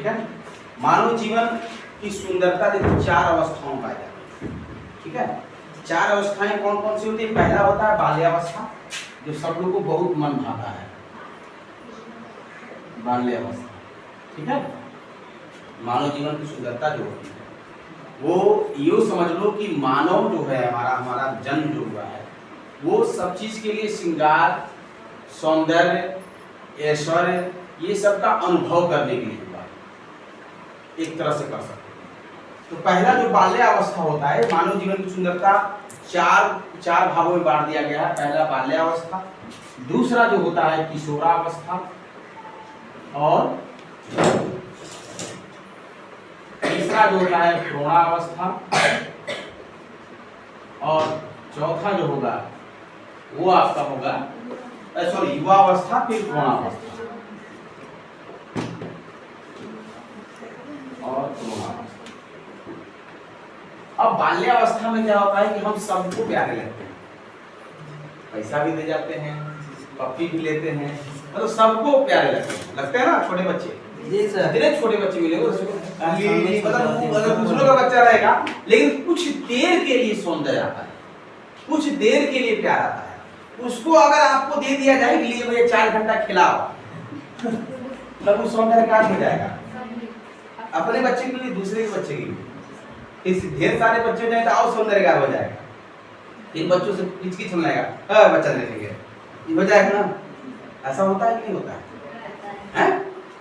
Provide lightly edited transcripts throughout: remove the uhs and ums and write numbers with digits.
ठीक है। मानव जीवन की सुंदरता देखो 4 अवस्थाओं में पाई जाती है, ठीक है। 4 अवस्थाएं कौन कौन सी होती है? पहला होता है बाल्यावस्था, जो सब लोग को बहुत मन भाता है, बाल्यावस्था, ठीक है। मानव जीवन की सुंदरता जो होती है वो यूँ समझ लो कि मानव जो है हमारा जन्म जो हुआ है वो सब चीज के लिए श्रृंगार, सौंदर्य, ऐश्वर्य ये सब का अनुभव करने के लिए हुआ है, एक तरह से कर सकते हैं। तो पहला जो बाल्यावस्था होता है, मानव जीवन की सुंदरता चार भागों में बांट दिया गया है। पहला बाल्यावस्था, दूसरा जो होता है किशोरावस्था, और तीसरा जो होता है प्रौढ़ावस्था, और चौथा जो होगा वो आपका होगा सॉरी युवावस्था, फिर प्रौढ़ावस्था और प्रौढ़ावस्था। अब बाल्यावस्था में क्या होता है कि हम सबको प्यारे लगते हैं, पैसा भी दे जाते हैं, पप्पी भी लेते हैं, मतलब सबको प्यारे लगते हैं ना। छोटे बच्चे जी सर, इतने छोटे बच्चे मिलेंगे मतलब दूसरों का बच्चा रहेगा, लेकिन कुछ देर के लिए सौंदर्य आता है, कुछ देर के लिए प्यार आता है। उसको अगर आपको दे दिया जाए कि लिए मुझे 4 घंटा खिलाओ तब वो सौंदर्य का हो जाएगा। अपने बच्चे के लिए, दूसरे के बच्चे के लिए, इस ढेर सारे बच्चे जाए तो और सौंदर्य का हो जाएगा। इन बच्चों से किचकिच होने लगेगा, बच्चा देखेंगे ये हो जाएगा ना। ऐसा होता है कि नहीं होता है?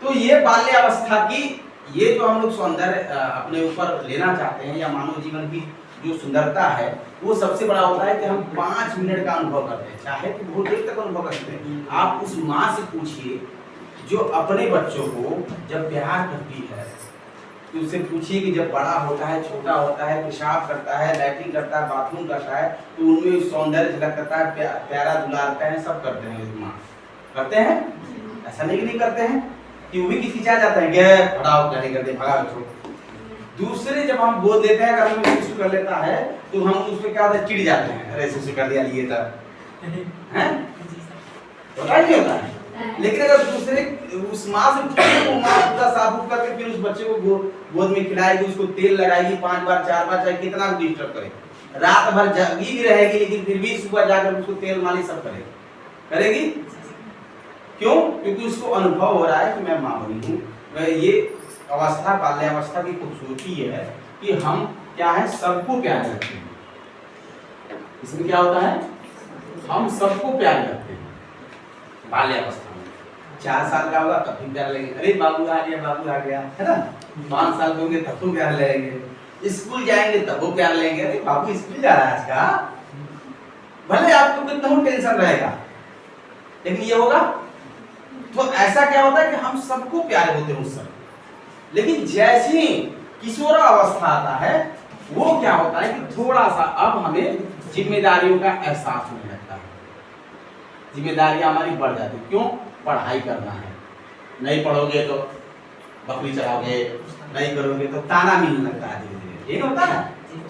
तो ये बाल्यावस्था की ये जो हम लोग सौंदर्य अपने ऊपर लेना चाहते हैं या मानव जीवन की जो सुंदरता है वो सबसे बड़ा होता है कि हम 5 मिनट का अनुभव करते हैं, चाहे तो बहुत देर तक अनुभव करते हैं। आप उस माँ से पूछिए जो अपने बच्चों को जब प्यार करती है, तो उससे पूछिए कि जब बड़ा होता है, छोटा होता है, पेशाब करता है, लैट्रिन करता है, बाथरूम करता है, तो उनमें सौंदर्य झलक करता है, प्यारा दुलारता है, सब करते हैं। माँ करते हैं, ऐसा नहीं करते हैं कि वो भी किसी चाह जाते हैं कि फटाओ क्या नहीं करते, भगा छोड़। दूसरे जब हम बोल देते हैं, अगर हमें सुसु कर लेता है तो हम उस पर क्या होता है, चिढ़ जाते हैं, अरे सुसु कर दिया लिए तब हैं, पता नहीं होता है। लेकिन अगर दूसरे उस माँ से वो माँ पूरा साबुत करके फिर उस बच्चे को गोद में खिलाएगी, उसको तेल लगाएगी 5 बार 4 बार, चाहे कितना डिस्टर्ब करे, रात भर जगी भी रहेगी, लेकिन फिर भी सुबह जाकर उसको तेल मालिश सब करेगी। क्यों? क्योंकि उसको अनुभव हो रहा है कि मैं माँ बनी हूँ। ये अवस्था, बाल्यावस्था की खूबसूरती ये है कि हम क्या है, सबको प्यार करते हैं। इसमें क्या होता है, हम सबको प्यार करते हैं। बाल्यावस्था में 4 साल का होगा तब भी प्यार लगेगा, अरे बाबू आ गया, है ना। 5 साल के होंगे तब तो प्यार लगेंगे, स्कूल जाएंगे तब वो प्यार लेंगे, अरे बाबू स्कूल जा रहा है आज का, भले आपको कितना टेंशन रहेगा, लेकिन ये होगा। तो ऐसा क्या होता है कि हम सबको प्यारे होते हैं उस समय। लेकिन जैसे ही किशोरावस्था आता है वो क्या होता है कि थोड़ा सा अब हमें जिम्मेदारियों का एहसास होने लगता है, जिम्मेदारियां हमारी बढ़ जाती है। क्यों? पढ़ाई करना है, नहीं पढ़ोगे तो बकरी चढ़ाओगे, नहीं करोगे तो ताना मिलने लगता है धीरे धीरे। ये होता है,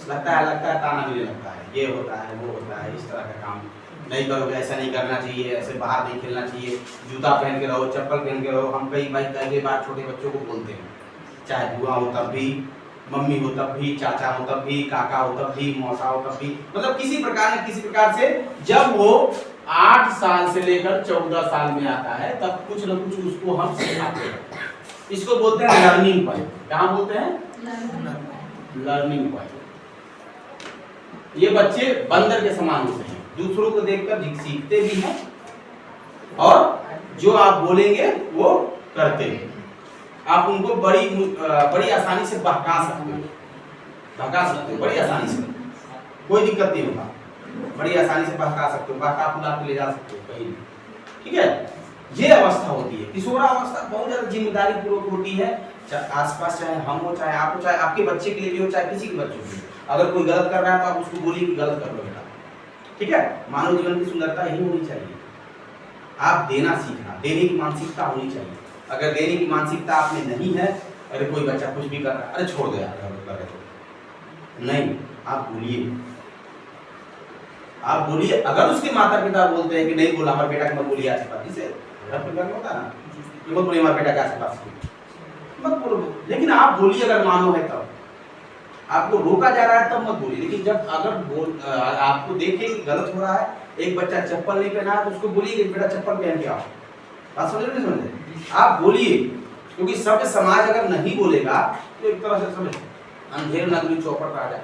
लगता है ताना मिलने लगता है, ये होता है वो होता है, इस तरह का काम नहीं करोगे, ऐसा नहीं करना चाहिए, ऐसे बाहर नहीं खेलना चाहिए, जूता पहन के रहो, चप्पल पहन के रहो। हम कई बार छोटे बच्चों को बोलते हैं, चाहे बुआ हो तब भी, मम्मी हो तब भी, चाचा हो तब भी, काका हो तब भी, मौसा हो तब भी, मतलब किसी प्रकार से जब वो 8 साल से लेकर 14 साल में आता है तब कुछ न कुछ उसको हम सिखाते हैं। इसको बोलते हैं लर्निंग पॉइंट। क्या बोलते हैं? Learning point. ये बच्चे बंदर के समान होते हैं, दूसरों को देखकर सीखते भी हैं और जो आप बोलेंगे वो करते हैं। आप उनको बड़ी आसानी से बहका सकते हो, बड़ी आसानी से, कोई दिक्कत नहीं होगा, बड़ी आसानी से बहका सकते हो, बहका फुला के ले जा सकते हो कहीं भी, ठीक है। ये अवस्था होती है किशोरावस्था, बहुत ज्यादा जिम्मेदारी पूर्वक होती है। आसपास चाहे हम हो, चाहे आप हो, चाहे आपके बच्चे के लिए भी हो, चाहे किसी के बच्चे के लिए, अगर कोई गलत कर रहा है तो आप उसको बोलिए कि गलत कर लो बेटा, ठीक है। मानव जीवन की सुंदरता यही होनी चाहिए, आप देना सीखना, देने की मानसिकता होनी चाहिए। अगर देने की मानसिकता आप में नहीं है, अरे कोई बच्चा कुछ भी कर रहा है, अरे छोड़ दो यार, नहीं, आप बोलिए। अगर उसके माता पिता बोलते हैं कि नहीं बोला हमारे बेटा के, मत बोलिए आस पास, जिसे घर पे करना होता है ना, कि मत बोलिए हमारे बेटा के आस पास, मत बोलो। लेकिन आप बोलिए अगर मानो है तब, आपको रोका जा रहा है तब मत बोलिए। लेकिन जब अगर आपको देखे कि गलत हो रहा है, एक बच्चा चप्पल नहीं पहना है तो उसको बोलिए कि बेटा चप्पल पहन के आओ। बात समझ रहे नहीं समझ? आप बोलिए, क्योंकि सभ्य समाज अगर नहीं बोलेगा तो एक तरह से समझ अंधेर नगरी चौपट आ जाए,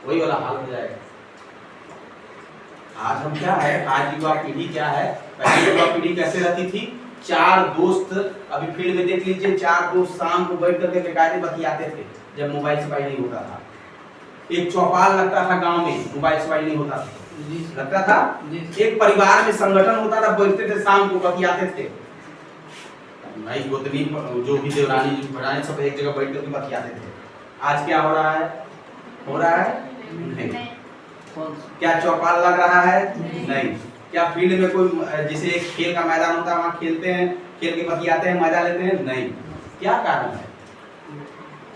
वही वाला हाल हो जाएगा। आज हम क्या है, आज युवा पीढ़ी क्या है, पहले युवा पीढ़ी कैसे रहती थी, चार दोस्त, अभी फील्ड में देख लीजिए, चार दोस्त शाम को बैठ करके बेकायदे बतियाते थे जब मोबाइल सफाई नहीं होता था। एक चौपाल लगता था गांव में, मोबाइल सफाई नहीं होता था, लगता था। एक परिवार में संगठन होता था, बैठते थे शाम को बतियाते थे, भाई गोतनी जो भी देवरानी जो बनाए सब एक जगह बैठ करके बतियाते थे। आज क्या हो रहा है, हो रहा है नहीं। क्या चौपाल लग रहा है नहीं। क्या फील्ड में कोई जैसे एक खेल का मैदान होता है वहाँ खेलते हैं, खेल के बतियाते हैं, मजा लेते हैं नहीं। क्या कारण है?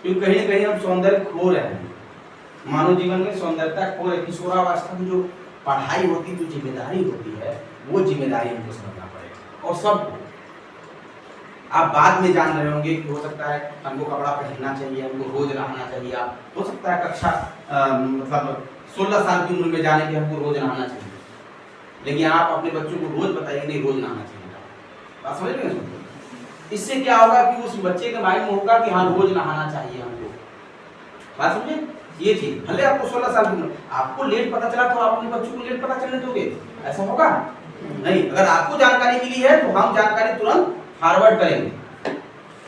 क्योंकि कहीं ना कहीं हम सौंदर्य खो रहे हैं, मानव जीवन में सौंदर्यता खो रहे। किशोरावस्था में जो पढ़ाई होती, जो जिम्मेदारी होती है, वो जिम्मेदारी हमको समझना पड़ेगा। और सबको आप बाद में जान रहे होंगे कि हो सकता है हमको कपड़ा पहनना चाहिए, हमको रोज नहाना चाहिए। आप हो सकता है कक्षा मतलब 16 साल की उम्र में जाने के हमको रोज नहाना चाहिए, लेकिन आप अपने बच्चों को रोज बताइए नहीं रोज नहाना चाहिए। बात समझ रहे हैं? इससे क्या होगा कि उस बच्चे के माइंड में होगा कि हाँ रोज नहाना चाहिए हमको। बात समझे? ये चीज भले आपको 16 साल की उम्र, आपको लेट पता चला तो आप अपने बच्चों को लेट पता चलने दोगे? ऐसा होगा नहीं। अगर आपको जानकारी मिली है तो हम जानकारी तुरंत फॉरवर्ड करेंगे।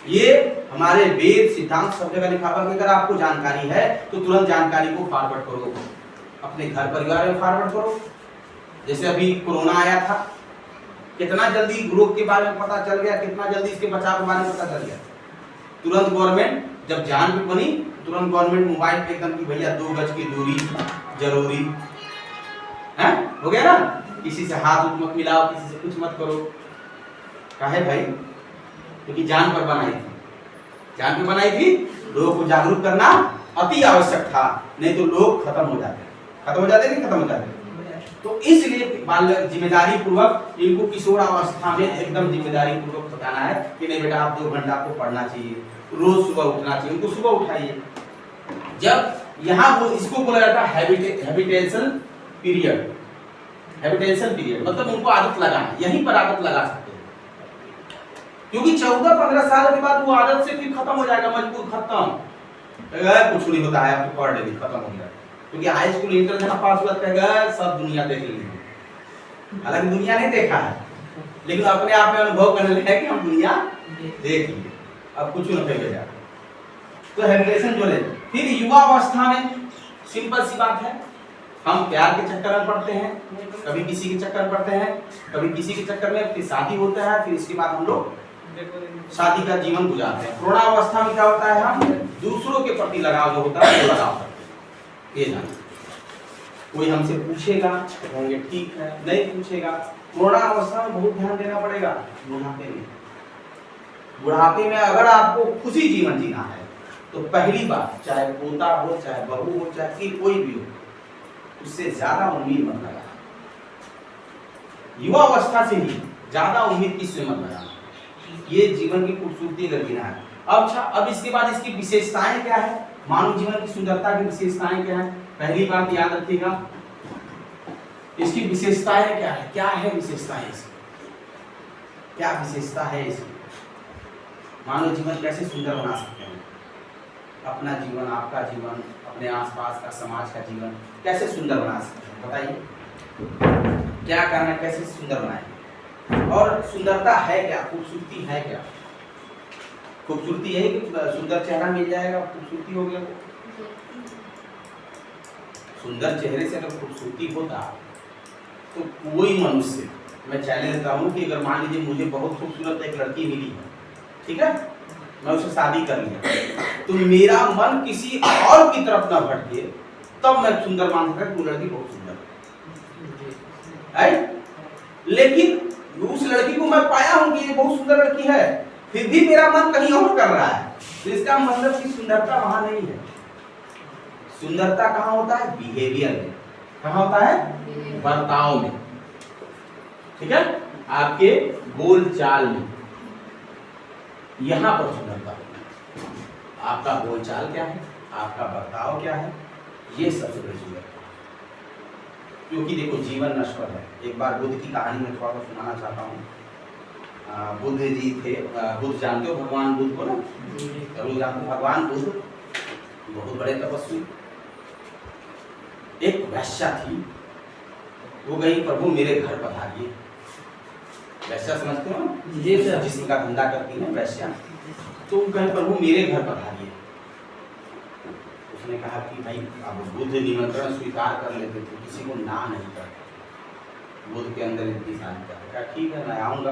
ये हमारे वेद सिद्धांत सब जगह लिखा हुआ कि अगर आपको जानकारी है तो तुरंत जानकारी को फॉरवर्ड करो, अपने घर परिवार में फॉरवर्ड करो। जैसे अभी कोरोना आया था, कितना जल्दी रोग के बारे में पता चल गया, कितना जल्दी इसके बचाव के बारे में पता चल गया। तुरंत गवर्नमेंट जब जान पे बनी, तुरंत गवर्नमेंट मोबाइल पे एकदम कि भैया 2 गज की दूरी जरूरी है, हो गया ना। किसी से हाथ मत मिलाओ, किसी से कुछ मत करो। काहे भाई? क्योंकि जान पर बनाई थी, जान पे बनाई थी। लोगों को जागरूक करना अति आवश्यक था, नहीं तो लोग खत्म हो जाते नहीं खत्म हो जाते। तो इसलिए जिम्मेदारी पूर्वक इनको किशोरावस्था में एकदम जिम्मेदारी पूर्वक बताना है कि नहीं बेटा आप 2 घंटा आपको पढ़ना चाहिए, रोज सुबह उठना चाहिए। उनको सुबह उठाइए। जब यहाँ वो इसको बोला जाता है हैबिटेशन पीरियड। हैबिटेशन पीरियड मतलब उनको आदत लगाना, यहीं पर आदत लगा सकते हैं। क्योंकि 14-15 साल के बाद वो आदत से फिर खत्म हो जाएगा, मजबूर खत्म, कुछ नहीं होता है, आप तो पढ़ लेंगे, खत्म हो गया। क्योंकि हाई स्कूल इंटर जहाँ पास हुआ कहेगा सब दुनिया देख ली। हालांकि दुनिया नहीं देखा है, लेकिन अपने आप में अनुभव करने लगे कि हम दुनिया देख लिए, अब कुछ न कहेगा। तो हैबिटेशन जो है। फिर युवा अवस्था में सिंपल सी बात है, हम प्यार के चक्कर में पड़ते हैं, कभी किसी के चक्कर में पड़ते हैं, कभी किसी के चक्कर में, फिर शादी होता है, फिर इसके बाद हम लोग शादी का जीवन गुजारते हैं। प्रौढ़ावस्था में क्या होता है, हम दूसरों के प्रति लगाव जो होता है वो लगाव करते हैं। ये जाना, कोई हमसे पूछेगा होंगे ठीक है, नहीं पूछेगा। प्रौढ़ावस्था में बहुत ध्यान देना पड़ेगा। बुढ़ापे में अगर आपको खुशी जीवन जीना है तो पहली बात, चाहे पोता हो, चाहे बहू हो, चाहे कोई भी हो, उससे ज्यादा उम्मीद मत लगाना। युवा अवस्था से ही ज्यादा उम्मीद किससे मत लगाना। ये जीवन की खूबसूरती अगर जीना है। अब इसके बाद इसकी विशेषताएं क्या है, मानव जीवन की सुंदरता की विशेषताएं क्या है। पहली बात याद रखिएगा, इसकी विशेषताएं क्या है। क्या है विशेषताएं इसकी, क्या विशेषता है इसकी। मानव जीवन कैसे सुंदर बना सकते हैं, अपना जीवन, आपका जीवन, अपने आसपास का समाज का जीवन कैसे सुंदर बना सकते हैं, बताइए क्या करना है, कैसे सुंदर बनाएं। और सुंदरता है क्या, खूबसूरती है क्या। खूबसूरती यही कि सुंदर चेहरा मिल जाएगा, खूबसूरती हो गया। सुंदर चेहरे से अगर खूबसूरती होता तो कोई मनुष्य, मैं चैलेंज देता हूँ कि अगर मान लीजिए मुझे बहुत खूबसूरत एक लड़की मिली है, ठीक है, मैं उससे शादी कर लिया, तो मेरा मन किसी और की तरफ ना भटके, तब मैं सुंदर मान सकता हूँ लड़की बहुत सुंदर है। लेकिन उस लड़की को मैं पाया हूँ कि ये बहुत सुंदर लड़की है, फिर भी मेरा मन कहीं और कर रहा है, तो इसका मतलब कि सुंदरता वहां नहीं है। सुंदरता कहाँ होता है, बिहेवियर में। कहाँ होता है, बर्ताव में, ठीक है, आपके बोल चाल में, यहां पर सुंदरता। आपका बोलचाल क्या है, आपका बर्ताव क्या है, ये सबसे बड़ी जरूरत है। क्योंकि देखो जीवन नश्वर है। एक बार बुद्ध की कहानी में थोड़ा सा सुनाना चाहता हूँ। बुद्ध जी थे, बुद्ध जानते हो भगवान बुद्ध को ना, जरूर जानते हो। भगवान बुद्ध बहुत बड़े तपस्वी। एक वैश्या थी, वो गई, प्रभु मेरे घर पधारिए। वैश्या समझते हो ना, जिस्म का धंधा करती है वैश्या। तो कहे प्रभु मेरे घर पधारिए। उसने कहा कि भाई अब बुद्ध निमंत्रण स्वीकार कर लेते थे, किसी को ना नहीं करते। बुद्ध के अंदर इतनी शांति है। कहा ठीक है मैं आऊँगा,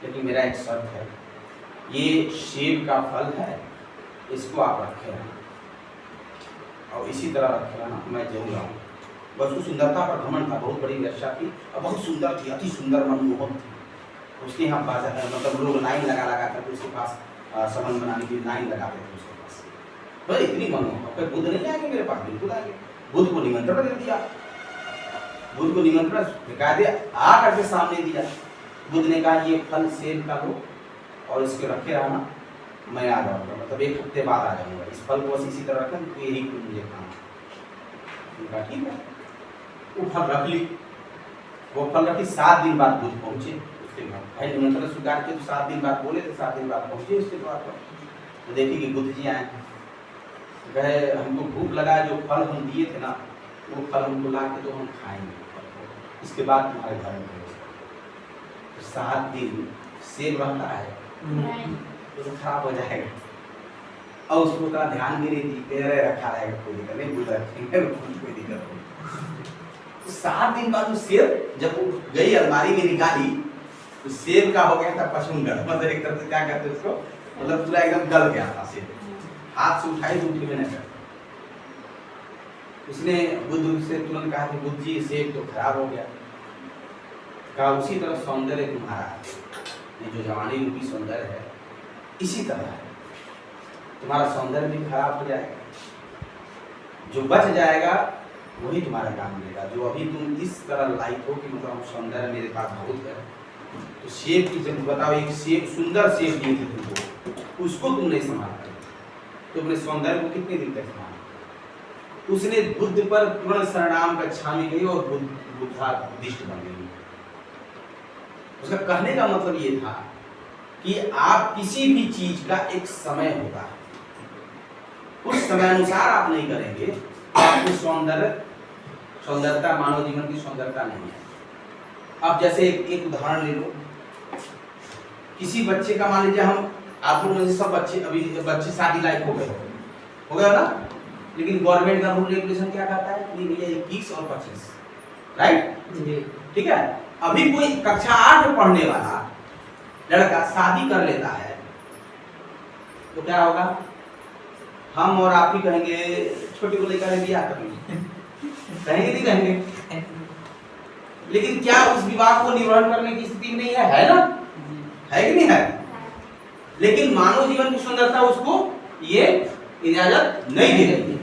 लेकिन मेरा एक शर्त है, ये सेब का फल है, इसको आप रखे रहना और इसी तरह रखे रहना, मैं जरूर आऊँगा। बस उसको सुंदरता पर घमंड था, बहुत बड़ी वैश्या थी और बहुत सुंदर थी, अति सुंदर मनमोहक थी। उसके यहाँ बाजार मतलब लोग लाइन लगा लगा करके उसके पास संबंध बनाने की लाइन लगाते थे उसके पास। तो इतनी मनमोहक, बुद्ध नहीं आएंगे मेरे पास, बिल्कुल आएंगे। बुद्ध को निमंत्रण दे दिया, बुद्ध को निमंत्रण बेकायदे आ करके सामने दिया। बुद्ध ने कहा ये फल सेब का लो और इसके रखे रहना, मैं आ जाऊँगा, मतलब 1 हफ्ते बाद आ जाऊँगा। इस फल को बस इसी तरह रखें, तो यही मुझे खाना। कहा ठीक है। वो फल रख ली, वो फल रखी। 7 दिन बाद बुद्ध पहुँचे उसके घर। भाई निमंत्रण स्वीकार किया तो 7 दिन बाद बोले थे, 7 दिन बाद पहुँचे उसके द्वार पर। तो देखिए कि बुद्ध जी आए, गए हमको भूख लगा, जो फल हम दिए थे ना वो फल हमको ला के तो हम खाएंगे, इसके बाद तुम्हारे घर में तो 7 दिन सेब रहता है तो खराब हो जाएगा। और उसको उतना ध्यान भी नहीं दी, तेरे रखा रहेगा, कोई दिक्कत नहीं, बुद्ध रखेंगे, कोई दिक्कत नहीं। 7 दिन बाद वो सेब जब वो गई अलमारी में निकाली तो सेब का हो गया था पचुंगर, मतलब एक तरह से क्या कहते हैं उसको, मतलब पूरा एकदम गल गया था सेब। हाथ से उठाई तो उठी में नहीं। उसने बुद्ध से तुरंत कहा कि बुद्ध जी सेब तो खराब हो गया। कहा उसी तरह सौंदर्य तुम्हारा है, ये जो जवानी रूपी सौंदर्य है इसी तरह है, तुम्हारा सौंदर्य भी खराब हो जाएगा, जो बच जाएगा वही तुम्हारा काम मिलेगा। जो अभी तुम इस तरह लाइक हो कि मतलब सौंदर्य मेरे पास बहुत है, तो सेब की जब बताओ, एक सेब सुंदर सेब दिए थे तुमको, उसको तुम नहीं संभाल पाए, तो अपने सौंदर्य को कितने दिन तक संभाल। उसने बुद्ध पर तुरंत शरणाम गच्छामि गई और बुद्धिस्ट बन गई। उसका कहने का मतलब ये था कि आप किसी भी चीज का एक समय होता है, उस समय अनुसार आप नहीं करेंगे, आपको सौंदर्यता मानव जीवन की सौंदर्यता नहीं है। अब जैसे एक उदाहरण ले लो, किसी बच्चे का मान लीजिए, हम आप लोग में से सब बच्चे शादी लायक हो गए ना, लेकिन गवर्नमेंट का रूल रेगुलेशन क्या कहता है कि भैया 21 और 25, राइट, ठीक है। अभी कोई कक्षा 8 में पढ़ने वाला लड़का शादी कर लेता है तो क्या होगा, हम और आप ही कहेंगे छोटी को लेकर बियाह कर लीजिए, कहेंगे नहीं कहेंगे। लेकिन क्या उस विवाह को निवारण करने की स्थिति नहीं है ना, है कि नहीं है। लेकिन मानव जीवन की सुंदरता उसको ये इजाजत नहीं दे रही है,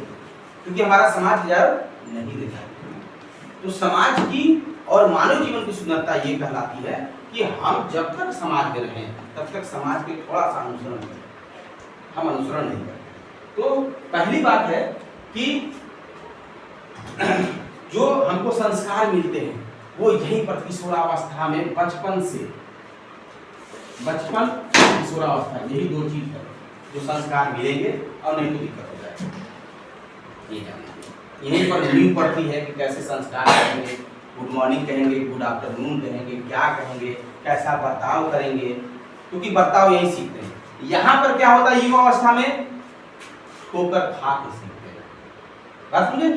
क्योंकि हमारा समाज इजाजत नहीं देता है। तो समाज की और मानव जीवन की सुंदरता ये कहलाती है कि हम जब तक समाज में रहें तब तक समाज के थोड़ा सा अनुसरण करें, हम अनुसरण नहीं करते। तो पहली बात है कि जो हमको संस्कार मिलते हैं वो यहीं पर किशोरावस्था में, बचपन किशोरावस्था, यही 2 चीज है जो संस्कार मिलेंगे और नहीं तो दिक्कत हो जाएगी। यहीं पर नींव पड़ती है कि कैसे संस्कार करेंगे, गुड मॉर्निंग कहेंगे, गुड आफ्टरनून कहेंगे, क्या कहेंगे, कैसा बर्ताव करेंगे, क्योंकि बर्ताव यही सीखते हैं। यहाँ पर क्या होता है, युवावस्था में ठोकर खा के सीखते हैं। बात समझे,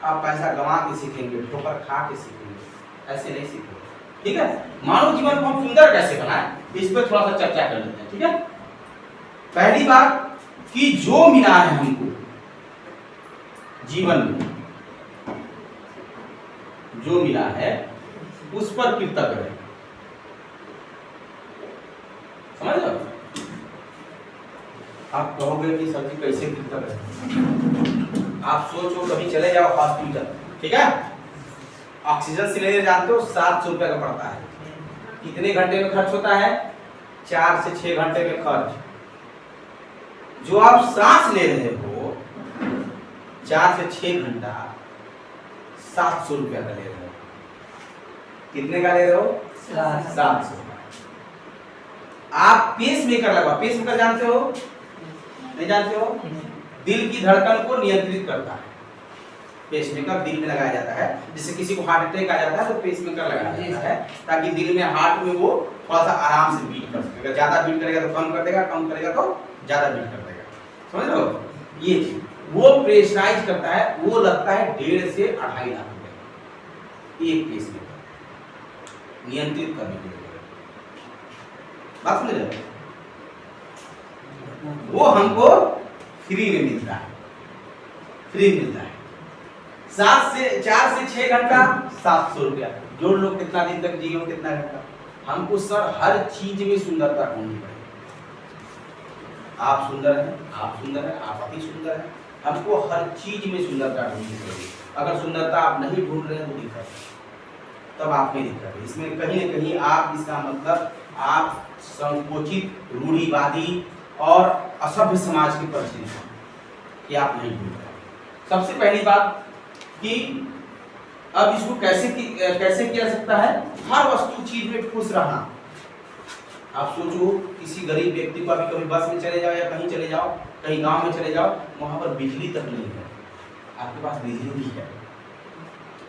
आप पैसा गंवा के सीखेंगे, ठोकर खा के सीखेंगे, ऐसे नहीं सीखेंगे, ठीक है। मानव जीवन को हम सुंदर कैसे बनाएं, इस पर थोड़ा सा चर्चा कर लेते हैं, ठीक है। पहली बात कि जो मिला है हमको जीवन में, जो मिला है उस पर कृतज्ञ रहे, समझ लो। आप कहोगे कि सर जी कैसे कृतज्ञ रहे, आप सोचो कभी चले जाओ हॉस्पिटल, ठीक है, ऑक्सीजन सिलेंडर जानते हो 700 रुपए का पड़ता है, कितने घंटे में खर्च होता है, 4 से 6 घंटे में खर्च, जो आप सांस ले रहे हो 4 से 6 घंटा 700 रुपया का ले रहे हो। कितने का ले रहे हो? 700। आप पेस मेकर लगा, पेस मेकर जानते हो? नहीं जानते हो? दिल की धड़कन को नियंत्रित करता है। पेस मेकर दिल में लगाया जाता है। जैसे किसी को हार्ट अटैक आ जाता है तो पेस मेकर लगाया जाता है ताकि दिल में, हार्ट में वो थोड़ा सा आराम से बीट कर सके। अगर ज्यादा बीट करेगा तो कम कर देगा, कम करेगा तो ज्यादा बीट कर देगा। समझ लो? ये वो प्रेशराइज करता है, वो लगता है 1.5 से 2.5 लाख रुपए एक पेस मेकर नियंत्रित करने के लिए। बात समझ रहे? वो हमको फ्री में मिलता है, फ्री मिलता है। 4 से 6 घंटा 700 रुपया। जोड़ लो कितना दिन तक जियो, कितना घंटा। हमको सर हर चीज में सुंदरता ढूंढनी पड़ेगी। आप सुंदर हैं, आप सुंदर हैं, आप अति सुंदर हैं। हमको हर चीज में सुंदरता ढूंढनी पड़ेगी। अगर सुंदरता आप नहीं ढूंढ रहे हैं तो दिक्कत है, तब आप में दिक्कत है। इसमें कहीं न कहीं आप, इसका मतलब आप संकोचित, रूढ़िवादी और असभ्य समाज के परिचित हैं कि आप नहीं ढूंढ रहे। सबसे पहली बात कि अब इसको कैसे किया सकता है? हर वस्तु चीज में खुश रहना। आप सोचो किसी गरीब व्यक्ति को अभी कभी बस में चले जाओ या कहीं चले जाओ, कहीं गांव में चले जाओ, वहां पर बिजली तक नहीं है, आपके पास बिजली भी है।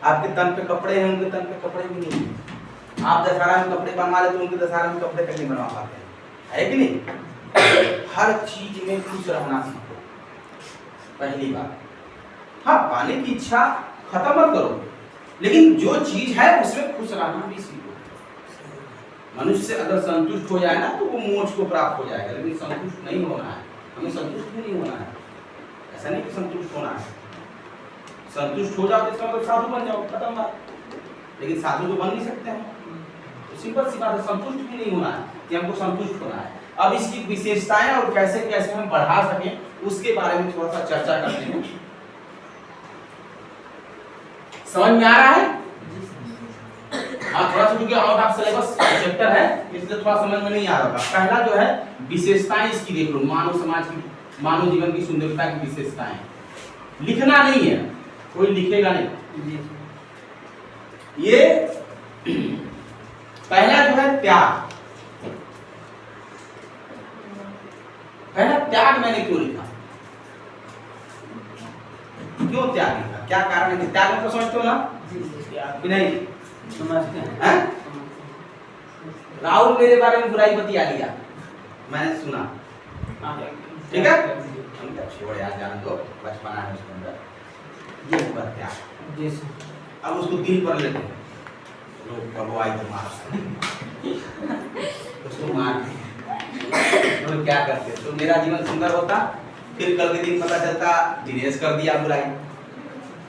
आपके तन पे कपड़े हैं, उनके तन पे कपड़े भी नहीं है। आप दशहरा में कपड़े बनवा ले तो उनके दशहरा में कपड़े तक नहीं बनवा पाते हैं, है कि नहीं? हर चीज में खुश रहना सीखो, पहली बात। हाँ, पाने की इच्छा खत्म मत करो, लेकिन जो चीज है उसमें खुश रहना भी सीखो। मनुष्य अगर संतुष्ट हो जाए ना तो वो मोक्ष को प्राप्त हो जाएगा, लेकिन संतुष्ट नहीं होना है। हमें संतुष्ट भी नहीं होना है। ऐसा नहीं कि संतुष्ट होना है। संतुष्ट हो जाओ तो इसका मतलब साधु बन जाओ, खत्म बात। लेकिन साधु तो बन नहीं सकते हैं, तो सिंपल सी बात है, संतुष्ट भी नहीं होना है कि हमको संतुष्ट होना है। अब इसकी विशेषताएं और कैसे कैसे हम बढ़ा सकें उसके बारे में थोड़ा सा चर्चा करते हैं। समझ में आ रहा है? हाँ, थोड़ा सा क्योंकि आउट ऑफ सिलेबस चैप्टर है इसलिए थोड़ा समझ में नहीं आ रहा। पहला जो है विशेषताएं इसकी देख लो, मानव समाज की, मानव जीवन की सुंदरता की विशेषताएं। लिखना नहीं है, कोई लिखेगा नहीं। ये पहला जो है त्याग। पहला त्याग मैंने क्यों लिखा, क्यों त्याग लिखा, क्या कारण है? त्याग को समझते हो ना कि नहीं? समझते हैं? राहुल मेरे बारे में बुराई बतिया लिया, मैंने सुना, ठीक है? हम क्या छोड़ यार, जान दो, बचपना है उसके अंदर। ये हुआ त्याग। अब उसको दिल पर लेते हैं लोग, भगवाई तो मार उसको मार तो क्या करते? तो मेरा जीवन सुंदर होता, फिर कल के दिन पता चलता दिनेश कर दिया बुराई।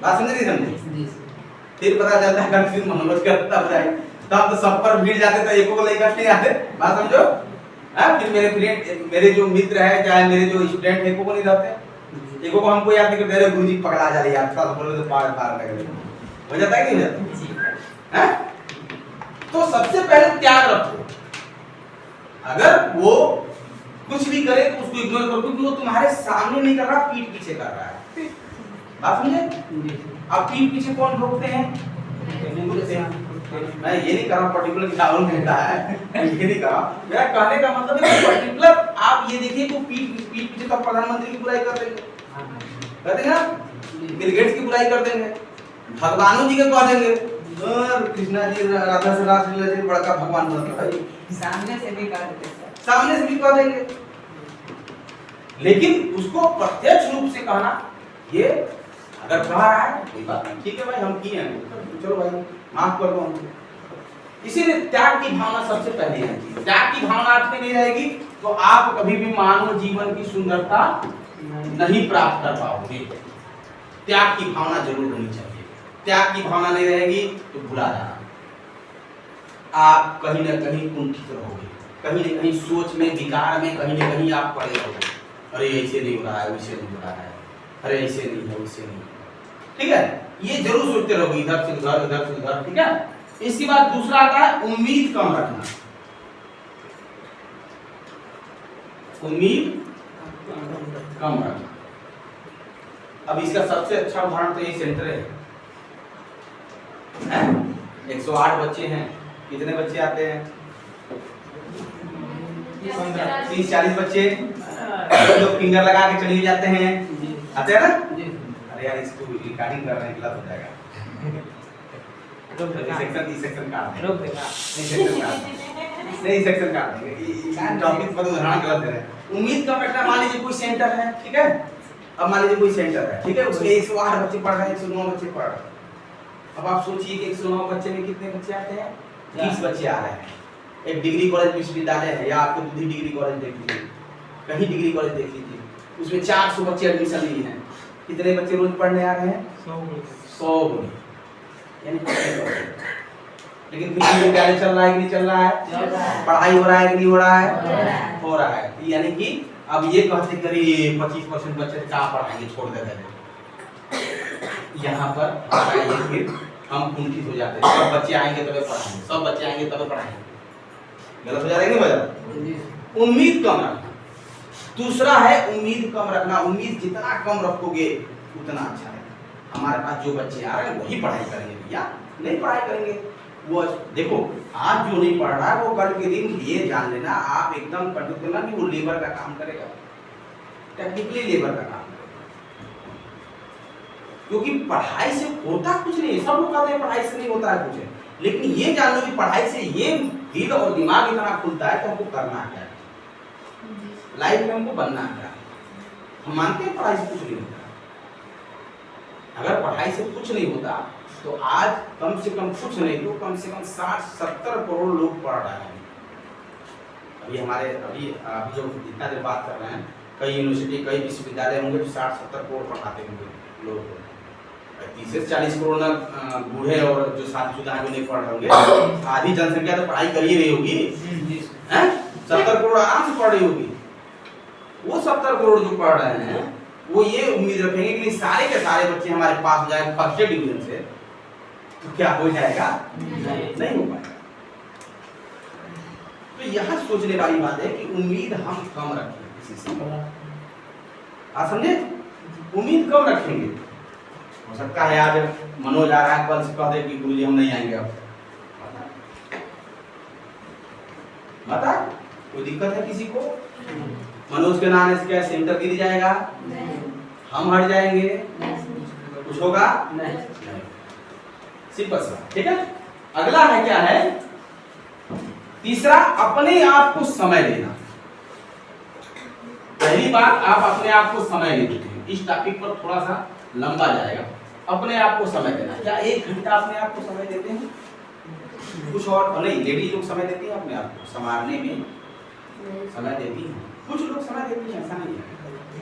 बात समझ नहीं समझे? फिर पता चलता है कल फिर मोहम्मद करता बुराई, तब तो सब पर भीड़ जाते तो एको को लेकर नहीं आते। बात समझो? फिर मेरे फ्रेंड, मेरे जो मित्र है, चाहे मेरे जो स्टूडेंट है, एको को नहीं रहते। एको को हमको याद नहीं करते, गुरुजी पकड़ा जा रही है, साथ बोले तो पार पार लगे हो जाता है कि नहीं जाता? तो सबसे पहले त्याग रखो। अगर वो कुछ भी करे तो उसको इग्नोर करो, क्योंकि वो तुम्हारे सामने नहीं कर रहा, पीठ पीछे कर रहा है। बात समझे? अब पीठ पीछे कौन रोकते हैं? मैं ये नहीं कर रहा पर्टिकुलर राहुल कहता है, ये नहीं कर रहा। मेरा कहने का मतलब है पर्टिकुलर आप ये देखिए तो पीठ पीछे तो प्रधानमंत्री की बुराई कर देंगे, कर देंगे ना, बिल गेट्स की बुराई कर देंगे, भगवानों जी के कह देंगे, कृष्णा जी, राधा से रासलीला जी बड़का भगवान बनता है, सामने से भी कह देंगे, सामने से भी कह देंगे। लेकिन उसको प्रत्यक्ष रूप से कहना, ये अगर कह रहा है कोई बात नहीं, ठीक है भाई हम किए हैं, चलो भाई माफ कर दो हमको। इसीलिए त्याग की भावना सबसे पहले है। त्याग की भावना आप में नहीं रहेगी तो आप कभी भी मानव जीवन की सुंदरता नहीं प्राप्त कर पाओगे। त्याग की भावना जरूर होनी चाहिए। त्याग की भावना नहीं रहेगी तो भुला जाना, आप कहीं न कहीं कुंठित रहोगे, कहीं न कहीं सोच में, विकार में कहीं न कहीं आप पड़े रहोगे। अरे ऐसे नहीं हो रहा है, वैसे नहीं हो रहा है, अरे ऐसे नहीं है, वैसे नहीं, ठीक है? ये जरूर सोचते रहोगे, इधर से उधर, इधर से उधर, ठीक है? इसके बाद दूसरा आता है उम्मीद कम रखना। उम्मीद कम रखना। अब इसका सबसे अच्छा उदाहरण तो ये सेंटर है। 108 बच्चे हैं, कितने बच्चे आते हैं? 30-40 बच्चे जो फिंगर लगा के चले जाते हैं, आते हैं ना? अरे यार इसको रिकॉर्डिंग कर रहे हैं, गलत हो जाएगा। सेक्शन काट देंगे, टॉपिक पर उदाहरण गलत दे रहे हैं। उम्मीद का बेटा मान लीजिए कोई सेंटर है, ठीक है? अब मान लीजिए कोई सेंटर है, ठीक है? उसमें 108 बच्चे पढ़ रहे हैं, 109 बच्चे पढ़ रहे हैं। अब आप सोचिए कि 109 बच्चे में कितने बच्चे आते हैं? 30 बच्चे आ रहे हैं। एक डिग्री कॉलेज विश्वविद्यालय है, या आपको दूसरी डिग्री कॉलेज देख लीजिए, कहीं डिग्री कॉलेज देख लीजिए, उसमें 400 बच्चे एडमिशन लिए हैं। कितने बच्चे रोज पढ़ने आ रहे हैं? 100 यानी लेकिन विश्वविद्यालय चल रहा है कि नहीं चल रहा है? पढ़ाई हो रहा है कि नहीं हो रहा है? हो रहा है। यानी कि अब ये कहते करीब 25% बच्चे क्या पढ़ाएंगे, छोड़ देते हैं। यहाँ पर ये फिर हम कुंठित हो जाते हैं। सब बच्चे आएंगे तभी पढ़ाएंगे, सब बच्चे आएंगे तभी पढ़ाएंगे। गलत हो जाएगा नहीं? उम्मीद कम रखना। दूसरा है उम्मीद कम रखना। उम्मीद जितना कम रखोगे उतना अच्छा है। हमारे पास जो बच्चे आ रहे हैं वही पढ़ाई करेंगे भैया, नहीं पढ़ाई करेंगे वो देखो आज जो नहीं पढ़ रहा है वो कल के दिन ये जान लेना, आप एकदम कंटिन्यू करना कि वो लेबर का काम करेगा, टेक्निकली लेबर का काम करेगा। क्योंकि पढ़ाई से होता कुछ नहीं। सब लोग कहते हैं पढ़ाई से नहीं होता है कुछ, लेकिन ये जान लो कि पढ़ाई से ये दिल और दिमाग इतना खुलता है कि हमको करना क्या है, लाइफ में हमको बनना क्या है। हम मानते हैं पढ़ाई से कुछ नहीं होता। अगर पढ़ाई से कुछ नहीं होता तो आज कम से कम कुछ नहीं तो कम से कम 60-70 करोड़ लोग पढ़ रहे हैं। अभी हमारे अभी जो इतना देर बात कर रहे हैं, कई यूनिवर्सिटी कई विश्वविद्यालय होंगे जो 60-70 करोड़ पढ़ाते होंगे लोगों को। 30 से 40 करोड़ ना बूढ़े और जो शादीशुदा हैं नहीं पढ़ रहे होंगे। आधी जनसंख्या तो पढ़ाई कर ही रही होगी, 70 करोड़ आराम से पढ़ रही होगी। वो 70 करोड़ जो पढ़ रहे हैं वो ये उम्मीद रखेंगे कि सारे के सारे बच्चे हमारे पास हो जाए फर्स्ट डिवीजन से, तो क्या हो जाएगा? नहीं हो पाएगा। तो यहाँ सोचने वाली बात है कि उम्मीद हम कम रखें किसी से। आप समझे? उम्मीद कम रखेंगे। हो सकता है आज मनोज आ रहा है, कल से कह दे कि गुरुजी हम नहीं आएंगे। अब बता कोई दिक्कत है किसी को? मनोज के नाम से क्या सेंटर गिर जाएगा? हम हट जाएंगे? कुछ होगा? नहीं। सिंपल सा, ठीक है। अगला है क्या है? तीसरा, अपने आप को समय देना। पहली बात, आप अपने आप को समय नहीं देते हैं। इस टॉपिक पर थोड़ा सा लंबा जाएगा। अपने आप को समय देना, क्या 1 घंटा अपने आप को समय देते हैं? कुछ और नहीं, लेडीज लोग समय देती हैं अपने आप को संवारने में, समय देती हैं। कुछ लोग समय देती हैं, ऐसा नहीं है,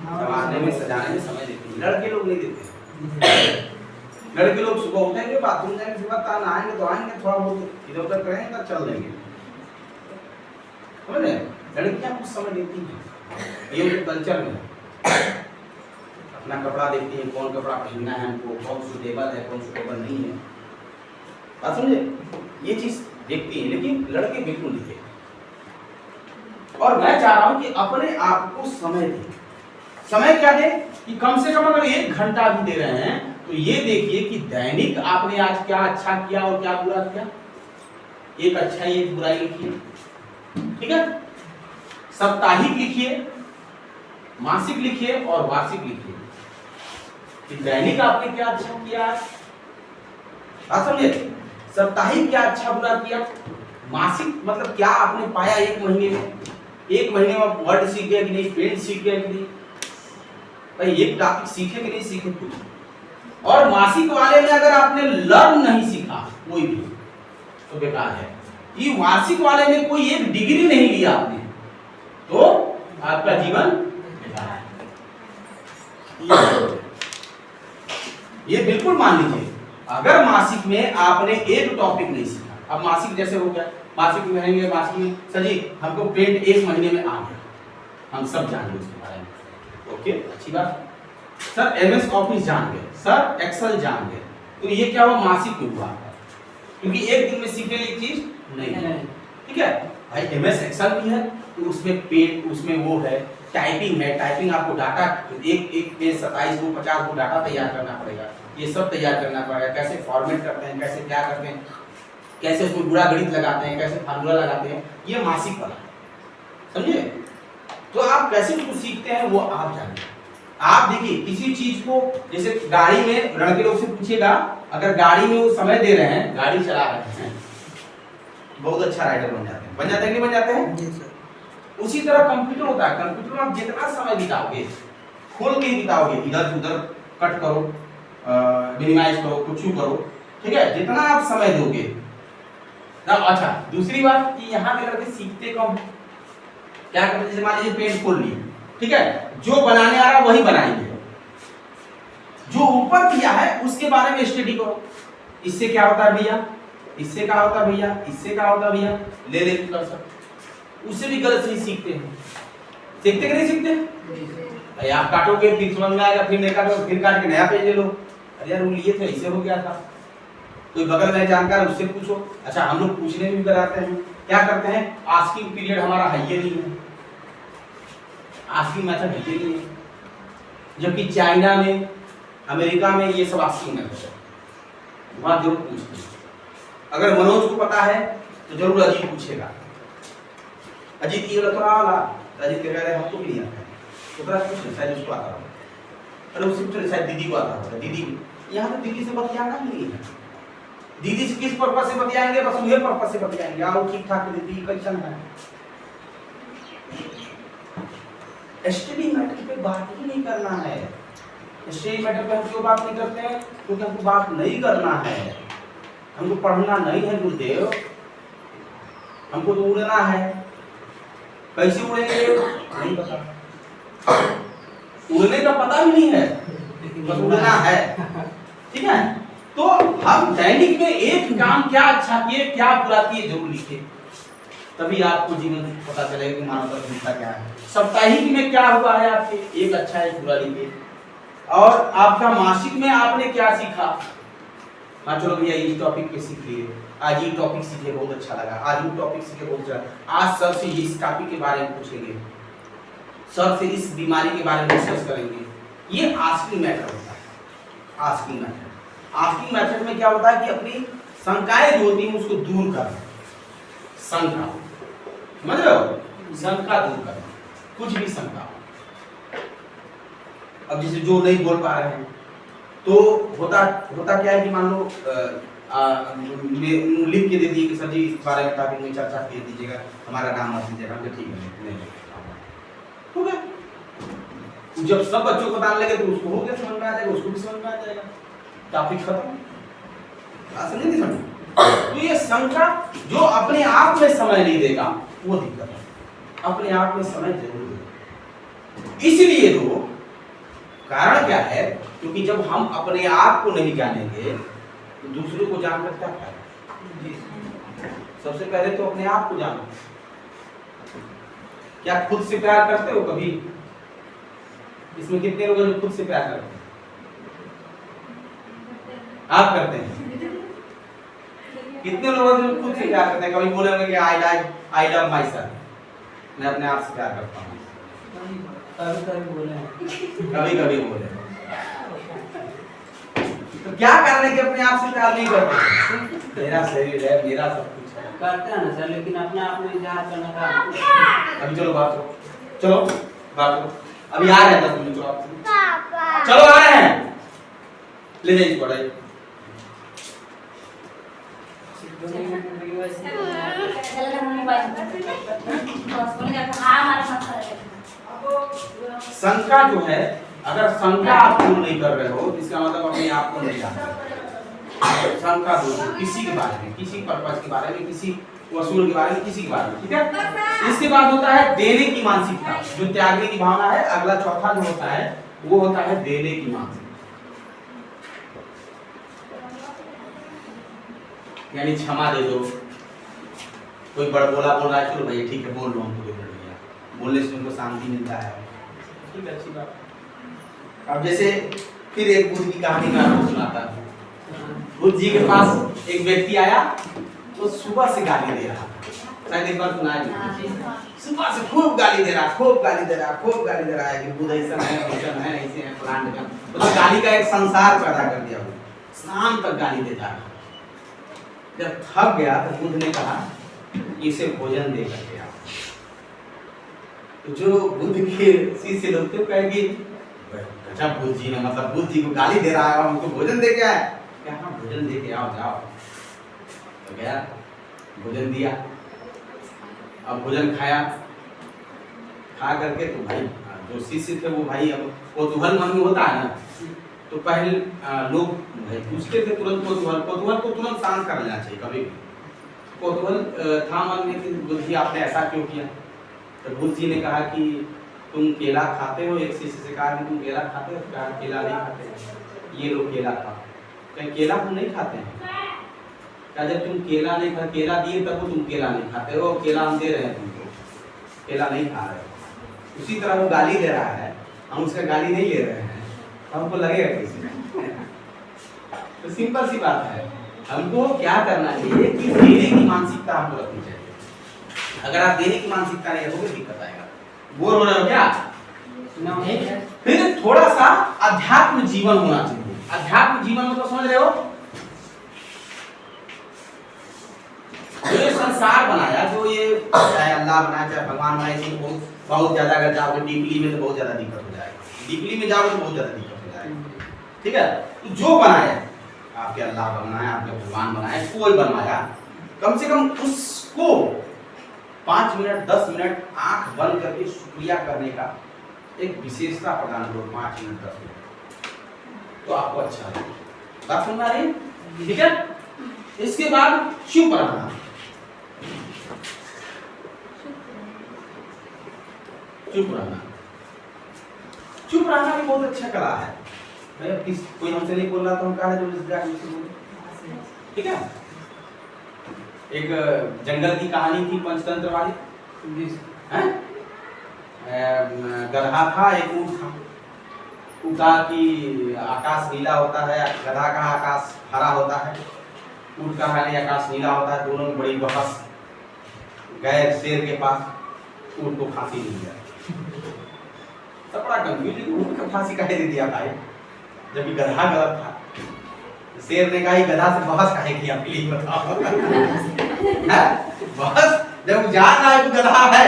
संवारने में सजाने में समय देती हैं। लड़के लोग नहीं देते। लड़के लोग सुबह उठेंगे, बाथरूम जाएंगे, सुबह नहाएंगे, धोएंगे, थोड़ा बहुत इधर उधर करेंगे, तब चल देंगे। समझ रहे? लड़कियां कुछ समय देती हैं, ये उनके कल्चर में अपना कपड़ा देखती है, कौन कपड़ा पहनना है हमको, कौन सूटेबल है, कौन सूटेबल नहीं है। बात समझे? ये चीज देखती है, लेकिन लड़के बिल्कुल नहीं देखते। और मैं चाह रहा हूं कि अपने आप को समय दें। समय क्या दे कि कम से कम अगर 1 घंटा भी दे रहे हैं तो ये देखिए कि दैनिक आपने आज क्या अच्छा किया और क्या बुरा किया। एक अच्छाई एक बुराई लिखिए, ठीक है। साप्ताहिक लिखिए, मासिक लिखिए और वार्षिक लिखिए कि दैनिक आपने क्या अच्छा किया। आप समझे? साप्ताहिक क्या अच्छा बुरा किया, मासिक मतलब क्या आपने पाया 1 महीने में। 1 महीने में वर्ड सीख गया कि नहीं, पेंट सीख गया कि नहीं, भाई एक टॉपिक सीखे कि नहीं सीखे कुछ। और मासिक वाले में अगर आपने लर्न नहीं सीखा कोई भी तो बेकार है। ये वार्षिक वाले में कोई एक डिग्री नहीं लिया आपने तो आपका जीवन बेकार है। ये बिल्कुल मान लीजिए, अगर मासिक में आपने एक टॉपिक नहीं सीखा, अब मासिक जैसे हो गया, मासिक में रहेंगे, मासिक में सर जी हमको पेंट 1 महीने में आ गया, हम सब जान गए उसके बारे में, ओके अच्छी बात। सर एमएस ऑफिस जान गए, सर एक्सेल जान गए, तो ये क्या हुआ, मासिक में हुआ, क्योंकि एक दिन में सीखने वाली चीज नहीं है, ठीक है भाई। एमएस एक्सेल भी है तो उसमें पेंट, उसमें वो है टाइपिंग है, टाइपिंग आपको डाटा एक पे 27 को 50 को डाटा तैयार करना पड़ेगा, ये सब तैयार करना पड़ेगा, कैसे फॉर्मेट करते हैं, कैसे क्या करते हैं, कैसे उसमें गुणा गणित लगाते हैं, कैसे फार्मूला लगाते हैं, ये मासिक वाला समझे। तो आप कैसे उसको सीखते हैं वो आप जानिए। आप देखिए किसी चीज को, जैसे गाड़ी में लड़के लोग से पूछिएगा, अगर गाड़ी में वो समय दे रहे हैं, गाड़ी चला रहे हैं, बहुत अच्छा राइडर बन जाते हैं, बन जाते हैं कि नहीं बन जाते हैं। उसी तरह कंप्यूटर होता है, कंप्यूटर में आप जितना समय बिताओगे, खोल के बिताओगे, इधर उधर कट करो, मिनिमाइज करो, कुछ करो, ठीक है, जितना आप समय दोगे ना। अच्छा दूसरी बात कि यहाँ पे लड़के सीखते कम, क्या करते हैं, जैसे मान लीजिए पेन खोल लिए, ठीक है, जो बनाने आ रहा वही बनाएंगे, जो ऊपर किया है उसके बारे में स्टडी करो, इससे क्या होता है भैया, इससे क्या होता है भैया, इससे क्या होता है भैया, ले ले कर सकते, उससे भी गलत सही सीखते हैं। सीखते कि नहीं सीखते? आप काटोगे फिर समझ में आएगा, फिर नहीं काटोगे फिर काट के नया पेज ले लो, अरे यार वो लिए थे ऐसे हो गया था, कोई बगल में जानकार उससे पूछो। अच्छा हम लोग पूछने भी कराते हैं, क्या करते हैं, आस्किंग पीरियड हमारा है ही नहीं है, आस्किंग मेथड है ही नहीं है, जबकि चाइना में, अमेरिका में ये सब आस्किंग मेथड है, वहां जरूर पूछते हैं। अगर मनोज को पता है तो जरूर अजीत पूछेगा, अजीत ये वाला वाला, अजीत कह रहे हमको भी नहीं आता है, तो थोड़ा कुछ शायद उसको आता होगा, अरे उससे पूछ शायद दीदी को आता होगा, दीदी यहाँ तो दीदी से बतियाना नहीं है, दीदी से किस पर्पस से बतियाएंगे, बस उन्हें पर्पस से बतियाएंगे, आओ ठीक ठाक दीदी कैसन है, स्टडी मैटर पे बात ही नहीं करना है। स्टडी मैटर पे हम क्यों बात नहीं करते हैं, क्योंकि हमको बात नहीं करना है, हमको पढ़ना नहीं है गुरुदेव, हमको तो उड़ना है। कैसे उड़ेंगे नहीं पता, उड़ने का पता भी नहीं है, बस उड़ना है, ठीक है। तो हम दैनिक में एक काम क्या अच्छा किए, क्या बुरा किए जरूर लिखे, तभी आपको जीवन में पता चलेगा कि मानवता भूमिका क्या है। साप्ताहिक में क्या हुआ है आपके, एक अच्छा एक बुरा लिखे, और आपका मासिक में आपने क्या सीखा, हाँ चलो भैया इस टॉपिक पे सीख लिए, आज ये टॉपिक सीखे बहुत अच्छा लगा, आज वो टॉपिक सीखे बहुत अच्छा, आज सर से इस टॉपिक के बारे में पूछेंगे, सर से इस बीमारी के बारे में डिस्कस करेंगे, ये आस्किंग मेथड होता है। आस्किंग मेथड, आस्किंग मेथड में क्या होता है कि अपनी शंकाएं जो होती हैं उसको दूर करना, शंका समझ रहे हो, शंका दूर करना, कुछ भी शंका। अब जैसे जो नहीं बोल पा रहे हैं तो होता क्या है कि मान लो लिख के दे दिए कि सर जी इस बारे में टॉपिक में चर्चा कर दीजिएगा, हमारा नाम मत दीजिएगा, हम ठीक है हो गया। जब सब बच्चों को डाल लगे तो उसको हो गया, समझ में आ जाएगा, उसको भी समझ में आ जाएगा, टॉपिक खत्म। समझे नहीं समझे? तो ये शंका जो अपने आप में समय नहीं देगा वो दिक्कत है, अपने आप में समय जरूर देगा। इसलिए तो कारण क्या है, क्योंकि जब हम अपने आप को नहीं जानेंगे तो दूसरों को जानकर क्या फायदा। सबसे पहले तो अपने आप को जानो। क्या खुद से प्यार करते हो कभी? इसमें कितने लोग जो खुद से प्यार करते हैं? आप करते हैं? कितने लोग जो खुद से प्यार करते हैं? कभी बोलेंगे कि आई लव माई सेल्फ, मैं अपने आप से प्यार करता हूँ। कभी कभी बोले तो क्या करने के अपने आप से प्यार नहीं करते? मेरा शरीर है, मेरा सब कुछ है, करते हैं ना सर, लेकिन अपने आप में इजहार करने का। अभी चलो बात करो, चलो बात करो, अभी आ रहे हैं 10 मिनट, चलो आप चलो आ रहे हैं, ले जाइए पढ़ाई। शंका जो है, अगर शंका आप दूर नहीं कर रहे हो इसका मतलब अपने आप को नहीं जानते। शंका दूर किसी के बारे में, किसी पर्पस के बारे में, किसी वसूल के बारे में, किसी के बारे में, ठीक है। इसके बाद होता है देने की मानसिकता, जो त्यागने की भावना है। अगला चौथा जो होता है वो होता है देने की मानसिकता, यानी क्षमा दे दो। कोई बड़ बोला बोल रहा है, चलो भैया ठीक है बोल लो, हमको बोलने से उनको शांति मिलता है, ठीक है, अच्छी बात। अब जैसे फिर एक बुद्ध की कहानी मैं आपको सुनाता हूँ। बुद्ध जी के पास एक व्यक्ति आया, तो सुबह से गाली दे रहा था, शायद एक बार सुना है, सुबह से खूब गाली दे रहा, खूब गाली दे रहा, खूब गाली दे रहा है कि बुध ऐसा है, वैसा है, ऐसे है, प्लांट का, तो गाली का एक संसार पैदा कर दिया वो, शाम तक गाली देता है। जब थक गया तो बुध ने कहा इसे भोजन दे करके आओ। तो जो बुध के शिष्य लोग थे कहेंगे अच्छा बुध जी ने, मतलब बुध जी को गाली दे रहा है और हमको भोजन दे के आए, क्या हाँ भोजन दे के आओ, जाओ। तो गया, भोजन दिया, अब भोजन खाया, खा करके तो भाई जो शिष्य थे वो भाई अब कौतूहल मन में होता है ना, तो पहले लोग भाई पूछते थे तुरंत कौतूहल को तुरंत शांत कर लेना चाहिए। कभी कौतूहल था मन में कि बुद्ध जी आपने ऐसा क्यों किया। तो बुद्ध जी ने कहा कि तुम केला खाते हो, एक शिष्य से कहा कि तुम केला खाते हो, कहा केला नहीं खाते, ये लोग केला खाओ। कहीं केला हम नहीं खाते हैं, क्या जब तुम केला नहीं खा, केला दिए तब तुम केला नहीं खाते हो, केला हम दे रहे हैं तुमको, केला नहीं खा रहे हो। उसी तरह वो गाली दे रहा है, हम उसका गाली नहीं ले रहे हैं, हमको लगेगा किसी। तो सिंपल सी बात है, हमको क्या करना चाहिए कि देने की मानसिकता हमको रखनी चाहिए। अगर आप देने की मानसिकता नहीं रखोगे दिक्कत आएगा। बोर हो रहे हो क्या? फिर थोड़ा सा अध्यात्म जीवन होना चाहिए। अध्यात्म जीवन मतलब समझ रहे हो, जो ये संसार बनाया, जो ये चाहे अल्लाह बनाया चाहे भगवान बनाया, इसमें बहुत ज्यादा अगर जाओगे डीपली में तो बहुत ज्यादा दिक्कत हो जाएगा, डीपली में जाओगे तो बहुत ज्यादा दिक्कत हो जाएगा। ठीक है, तो जो बनाया आपके अल्लाह बनाया, आपके भगवान बनाया, कोई बनवाया, कम से कम उसको 5 मिनट 10 मिनट आंख बंद करके शुक्रिया करने का एक विशेषता प्रदान करो, 5 मिनट 10 मिनट, तो आपको अच्छा लगेगा। बात सुन रही? ठीक है, इसके बाद चुप रहना। चुप रहना, चुप रहना भी बहुत अच्छा कला है। मैं किस कोई हमसे नहीं बोल रहा तो हम कहा है जो इस जाके से बोले। ठीक है, एक जंगल की कहानी थी पंचतंत्र वाली, हैं? गधा था, एक ऊंट था। ऊँट की आकाश नीला होता है, गधा का आकाश हरा होता है। ऊँट का हाली आकाश नीला होता है, दोनों में बड़ी बहस। गए शेर के पास, ऊँट को फांसी दी गया। सब बड़ा कंफ्यूज, ऊँट को फांसी काहे दे दिया भाई, जबकि गधा गलत था। शेर ने कहा गधा से बहस काहे किया, प्लीज बताओ। बहस जब जान रहा है कि गधा है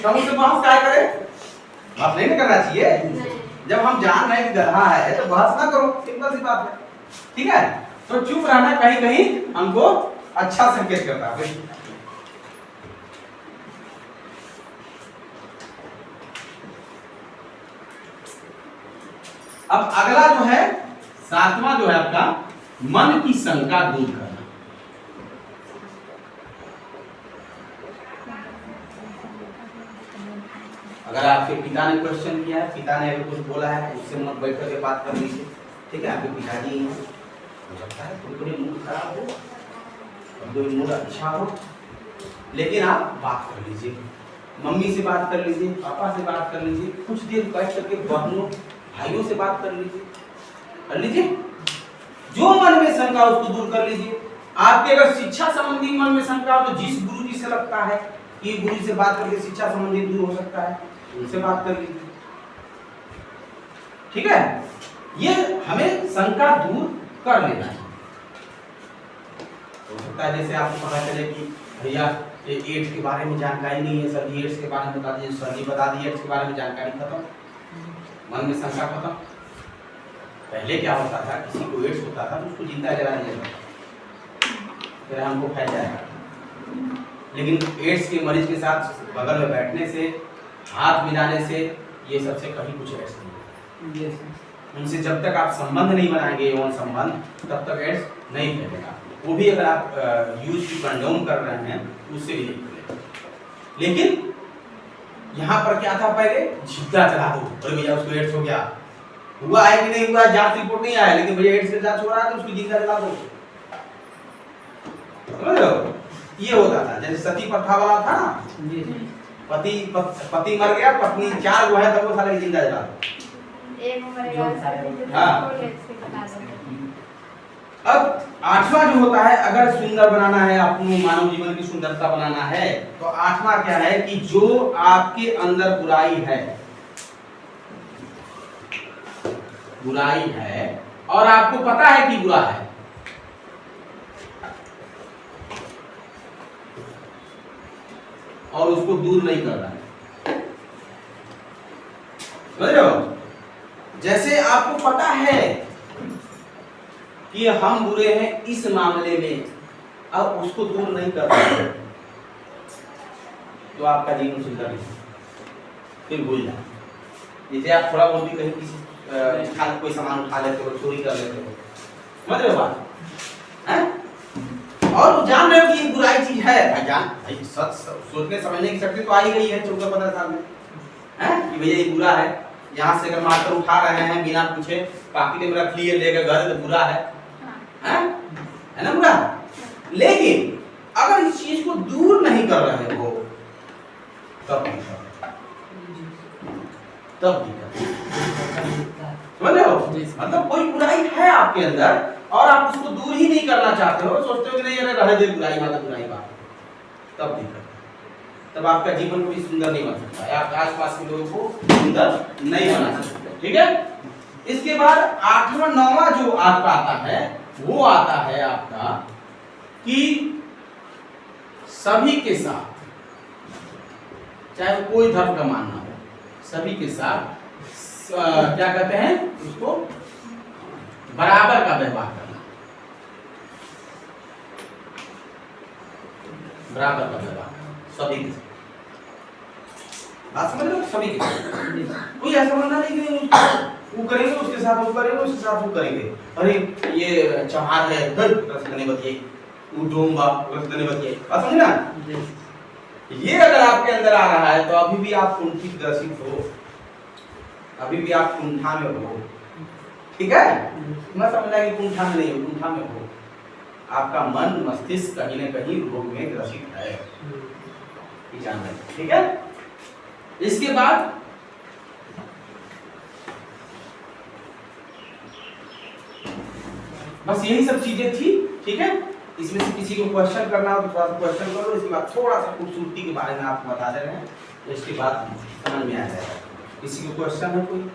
तो उससे बहस काहे करे? बहस नहीं करना चाहिए। जब हम जान रहे हैं कि गधा है तो बहस ना करो, सिंपल सी बात है। ठीक है, तो चुप रहना कहीं कहीं हमको अच्छा संकेत करता है। अब अगला जो है 7वां जो है आपका मन की शंका दूर करना। अगर आपके पिता ने क्वेश्चन किया है, पिता ने अगर कुछ बोला है तो उससे मत बैठ करके बात कर लीजिए। ठीक है, आपके पिताजी हैं, हो सकता है थोड़ी मूड खराब हो, कभी मूड अच्छा हो, लेकिन आप बात कर लीजिए। मम्मी से बात कर लीजिए, पापा से बात कर लीजिए, कुछ देर बैठ करके बहनों भाइयों से बात कर लीजिए, जो मन में शंका उसको दूर कर लीजिए। आपके अगर शिक्षा संबंधी मन में शंका हो तो जिस गुरु जी से लगता है कि गुरु जी से बात करके शिक्षा संबंधी दूर हो सकता है, उनसे बात कर लीजिए। ठीक है, ये हमें शंका दूर कर लेना है। हो सकता है जैसे आपको पता चले कि भैया एड्स के बारे में जानकारी नहीं है, सर जी एड्स के बारे में बता दीजिए, सर जी बता दिए एड्स के बारे में जानकारी खत्म, मन में शंका खत्म। पहले क्या होता था, किसी को एड्स होता था तो उसको जिंदा जला दिया जाता, फिर हमको फैल जाएगा। लेकिन एड्स के मरीज के साथ बगल में बैठने से, हाथ मिलाने से, ये सबसे कभी कुछ एड्स नहीं है। उनसे जब तक आप संबंध नहीं बनाएंगे, यौन संबंध, तब तक एड्स नहीं फैलेगा। वो भी अगर आप यूज टू कंडोम कर रहे हैं उससे भी नहीं फैलेगा। लेकिन यहाँ पर क्या था, पहले जिंदा जला दो, अरे भैया उसको एड्स हो गया, हुआ है कि नहीं हुआ, जांच रिपोर्ट नहीं आया, लेकिन भैया एड्स का जांच हो रहा है तो उसको जिंदा जला दो। समझ रहे हो, ये होता था। जैसे सती प्रथा वाला था ना, पति मर गया, पत्नी 4 गो है तब वो साले जिंदा जला दो। हाँ, अब आठवां जो होता है, अगर सुंदर बनाना है, अपने मानव जीवन की सुंदरता बनाना है, तो आठवां क्या है कि जो आपके अंदर बुराई है और आपको पता है कि बुरा है, और उसको दूर नहीं कर रहा है। समझ रहे हो? जैसे आपको पता है कि हम बुरे हैं इस मामले में, अब उसको दूर नहीं कर रहे, तो आपका जीवन सुंदर नहीं, फिर भूल जाए। जैसे आप थोड़ा बहुत भी कहीं किसी कोई सामान उठा लेते हो, चोरी कर लेते हो, समझ रहे हो बात है? और जान रहे हो कि ये बुराई चीज है, भाई सच सोचने समझने की शक्ति तो आ ही गई है 14-15 साल में, है कि भैया ये बुरा है। यहाँ से अगर मारकर उठा रहे हैं बिना पूछे, पाकिट में रख लिए लेकर घर, तो बुरा है ना बुरा। लेकिन अगर इस चीज को दूर नहीं कर रहे हो, तब समझ रहे हो? मतलब कोई बुराई है आपके अंदर और आप उसको दूर ही नहीं करना चाहते हो, सोचते हो कि नहीं अरे रह दे बुराई बात, तब दिक्कत, तब आपका जीवन कोई सुंदर नहीं बन सकता है, आपके आसपास के लोगों को सुंदर नहीं बना सकते। ठीक है? इसके बाद 8वां 9वां जो आपका आता है, वो आता है आपका कि सभी के साथ, चाहे कोई धर्म का मानना हो, सभी के साथ क्या कहते हैं उसको, बराबर का व्यवहार करना, बराबर का व्यवहार सभी के साथ। बात समझ रहे हो? सभी के साथ कोई ऐसा बंदा नहीं कि वो करेंगे उसके साथ वो करेंगे, उसके साथ वो करेंगे, अरे ये चौहान है नहीं बतिए, वो डोंगा नहीं बतिए, बात समझ ना? ये अगर आपके अंदर आ रहा है तो अभी भी आप कुंठित ग्रसित हो, अभी भी आप कुंठा में हो। ठीक है? मैं समझना कि कुंठा में नहीं हो, कुंठा में हो, आपका मन मस्तिष्क कहीं न कहीं रोग में ग्रसित है, जान लें। ठीक है? इसके बाद बस यही सब चीजें थी। ठीक है? इसमें से किसी को क्वेश्चन करना हो तो थोड़ा सा क्वेश्चन करो, इसके बाद थोड़ा सा खूबसूरती के बारे में आपको बता दे रहे हैं, तो इसके बाद समझ में आ जाएगा। किसी को क्वेश्चन है कोई?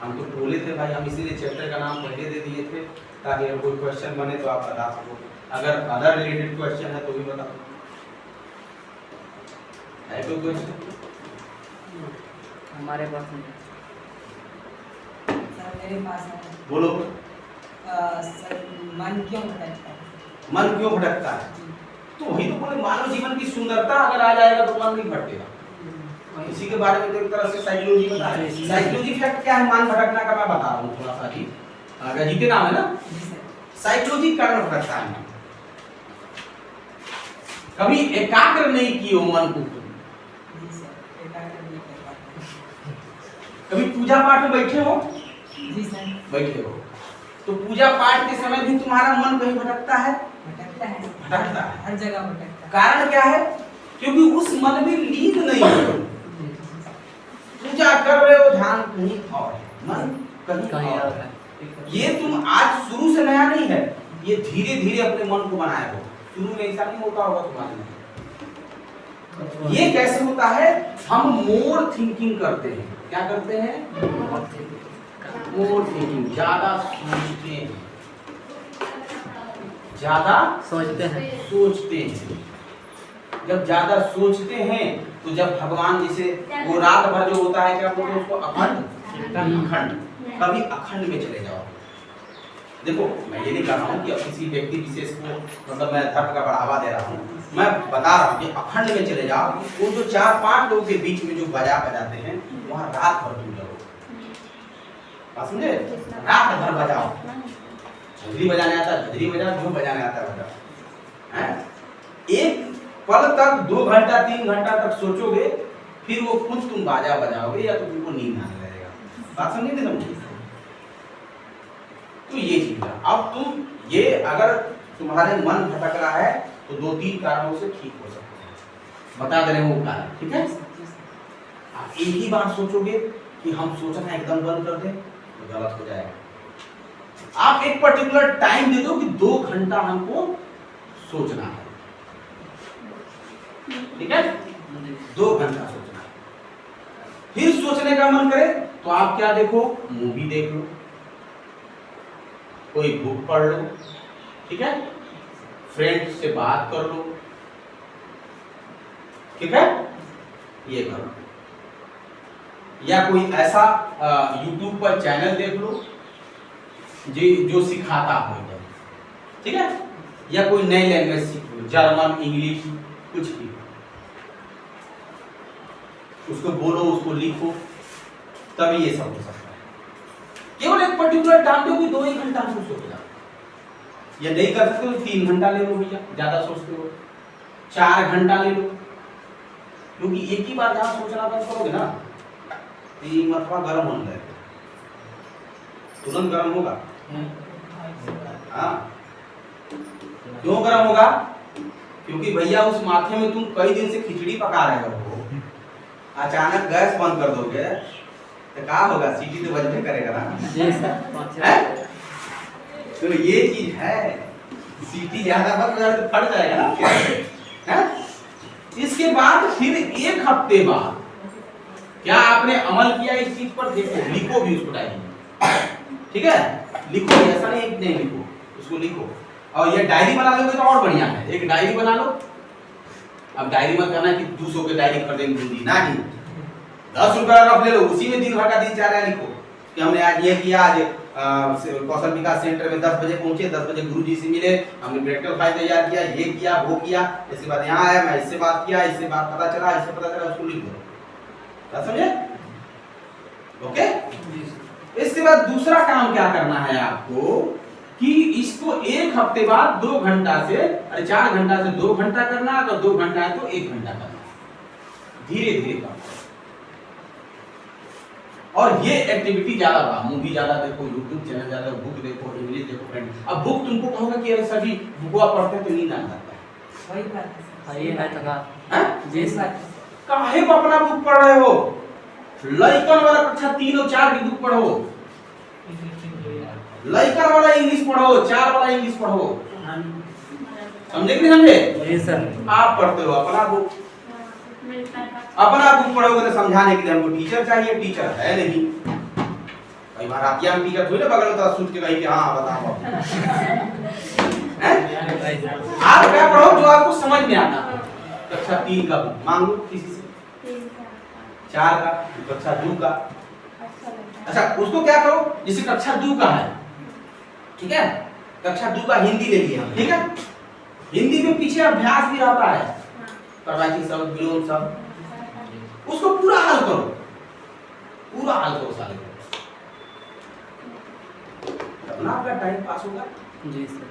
हम तो बोले थे भाई, हम इसीलिए चैप्टर का नाम पहले दे दिए थे ताकि अगर कोई क्वेश्चन बने तो आप बता सको, अगर अदर रिलेटेड क्वेश्चन है तो भी बताओ। है कोई क्वेश्चन? हमारे पास नहीं। सर मेरे पास है। बोलो। सर मन क्यों भटकता है? मन क्यों भटकता है? तो वही तो बोले, मानव जीवन की सुंदरता अगर आ जाएगा तो मन नहीं भटकेगा। इसी के बारे में तो एक तरह से साइकोलॉजी बता रहे हैं। साइकोलॉजी फैक्ट क्या है मान भटकना का, मैं बता रहा हूँ थोड़ा सा जी। अगर जी के नाम है ना, साइकोलॉजी कारण भटकता है। कभी एकाग्र नहीं किए हो मन को, कभी पूजा पाठ में बैठे हो? जी सर। बैठे हो तो पूजा पाठ के समय भी तुम्हारा मन कहीं भटकता है? भटकता है, भटकता है, हर जगह भटकता है। कारण क्या है? क्योंकि उस मन में लीन नहीं है। पूजा कर रहे हो, ध्यान कहीं और है, मन कहीं और है। ये तुम आज शुरू से नया नहीं है, ये धीरे धीरे अपने मन को बनाए हो। शुरू में ऐसा नहीं होता होगा तुम्हारे। ये कैसे होता है? हम मोर थिंकिंग करते हैं। क्या करते हैं? मोर थिंकिंग, ज्यादा सोचते हैं, ज्यादा सोचते हैं। जब ज्यादा सोचते हैं तो जब भगवान जैसे वो रात भर जो होता है क्या बोलते हैं उसको, अखंड, कभी अखंड में चले जाओ। देखो मैं ये नहीं कह रहा हूँ कि अब किसी व्यक्ति विशेष को मतलब मैं धर्म का बढ़ावा दे रहा हूँ, मैं बता रहा हूँ कि अखंड में चले जाओ। वो जो 4-5 लोगों के बीच में जो बजाते हैं वहाँ रात भर तुम जाओ, समझे? रात भर बजाओ, झंझरी बजाने आता है झंझरी बजाओ, जो बजाने आता है बजाओ। एक पल तक 2 घंटा 3 घंटा तक सोचोगे, फिर वो खुद तुम बाजा बजाओगे या तो तुमको नींद आने लगेगा। बात समझे नहीं समझे? तो ये चीज है। अब तुम ये अगर तुम्हारे मन भटक रहा है तो 2-3 कारणों से ठीक हो सकते हैं, बता दे रहे हैं वो कारण। ठीक है? आप एक ही बार सोचोगे कि हम सोचना एकदम बंद कर दें तो गलत हो जाएगा। आप एक पर्टिकुलर टाइम दे दो कि 2 घंटा हमको सोचना है, ठीक है? 2 घंटा सोचना है। फिर सोचने का मन करे तो आप क्या देखो, मूवी देख लो, कोई बुक पढ़ लो, ठीक है? फ्रेंड से बात कर लो, ठीक है? ये करो। या कोई ऐसा YouTube पर चैनल देख लो जो सिखाता हो, ठीक है? या कोई नई लैंग्वेज सीख लो, जर्मन, इंग्लिश, कुछ भी, उसको बोलो, उसको लिखो, तभी ये सब हो सकता है। केवल एक पर्टिकुलर टाइम दो, 2 घंटा हमको सोचना। या नहीं कर सकते तो 3 घंटा ले लो भैया, ज्यादा सोचते हो 4 घंटा ले लो, क्योंकि एक ही बार जहां सोचना बंद करोगे ना, ये मथवा गर्म होने लगेगा, तुरंत गर्म होगा। हाँ, क्यों गर्म होगा? क्योंकि भैया उस माथे में तुम कई दिन से खिचड़ी पका रहे हो, अचानक गैस बंद कर दोगे तो क्या होगा? सीटी तो बजने करेगा ना। जी सर। तो ये चीज है, सीटी ज्यादा बज जाए तो फट जाएगा ना, है? इसके बाद फिर 1 हफ्ते बाद क्या आपने अमल किया इस चीज पर, देखो, लिखो भी उसको डायरी में, ठीक है? लिखो, ऐसा नहीं लिखो, उसको लिखो। और ये डायरी बना लोगे तो और बढ़िया है। एक डायरी बना लो। अब डायरी मत करना कि 200 की डायरी खरीदेंगे हिंदी, ना ही 10 रुपया रख ले लो, उसी में दिन भर का दिनचर्या लिखो कि हमने आज ये किया, आज कौशल विकास सेंटर में 10 बजे पहुंचे, 10 बजे गुरुजी से मिले, हमने प्रैक्टिकल फाइल तैयार किया, ये किया, वो किया, इसके बाद यहाँ आया, मैं इससे बात किया, इससे बात पता चला, इससे पता चला, उसको लिख दो। क्या समझे? ओके। इसके बाद दूसरा काम क्या करना है आपको कि इसको 1 हफ्ते बाद 2 घंटा से, अरे 4 घंटा से 2 घंटा करना, अगर 2 घंटा है तो 1 घंटा करना, धीरे धीरे करना। और ये एक्टिविटी ज्यादा बड़ा, मूवी ज्यादा देखो, यूट्यूब चैनल ज्यादा, बुक देखो, इंग्लिश देखो फ्रेंड। अब बुक तुमको कहोगे कि अरे सभी बुकवा पढ़ते हैं तो नींद आ जाता है, वही बात है। ये है तका जी बात है। काहे को अपना बुक पढ़ रहे हो? लइकन वाला कक्षा 3 और 4 की बुक पढ़ो, लइकन वाला इंग्लिश पढ़ो, 4 वाला इंग्लिश पढ़ो, समझे कि नहीं समझे? जी सर। आप पढ़ते हो अपना बुक, अपना बुक पढ़ोगे तो समझाने के लिए हमको टीचर चाहिए, टीचर है नहीं। कई बार आतिया में टीचर थोड़ी ना बगल में सूट के कहीं कि हाँ बताओ, आप क्या पढ़ो जो आपको समझ में आता है। कक्षा 3 का बुक मांग लो किसी से, 4 का, कक्षा 2 का। अच्छा, उसको क्या करो, जैसे कक्षा 2 का है, ठीक है? कक्षा 2 का हिंदी ले लिया, ठीक है? हिंदी में पीछे अभ्यास भी रहता है, प्रवाची शब्द, विलोम शब्द, उसको पूरा हल करो, पूरा हल करो साले को, अपना आपका टाइम पास होगा। जी सर।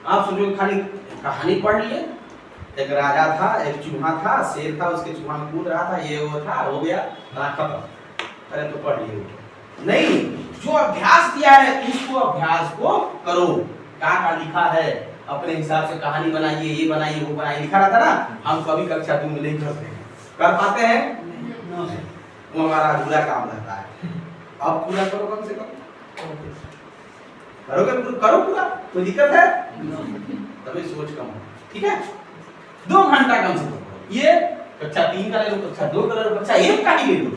आप सोचो खाली कहानी पढ़ लिए, एक राजा था, एक चूहा था, शेर था, उसके चूहा में कूद रहा था, ये वो था, हो गया, खत्म। अरे तो पढ़ लिए, नहीं, जो अभ्यास किया है उसको अभ्यास को करो। क्या लिखा है अपने हिसाब से कहानी बनाइए, ये बनाइए, वो बनाइए, लिखा रहता ना, हम कभी कक्षा 2 में नहीं करते हैं, कर पाते हैं? वो हमारा अधूरा काम रहता है। अब पूरा करो, कम से कम करोगे, करो पूरा, कोई दिक्कत है? तभी सोच कम हो, ठीक है? 2 घंटा कम से कम। ये कक्षा 3 का ले लो, कक्षा 2 का ले लो, कक्षा 1 का ही ले लो,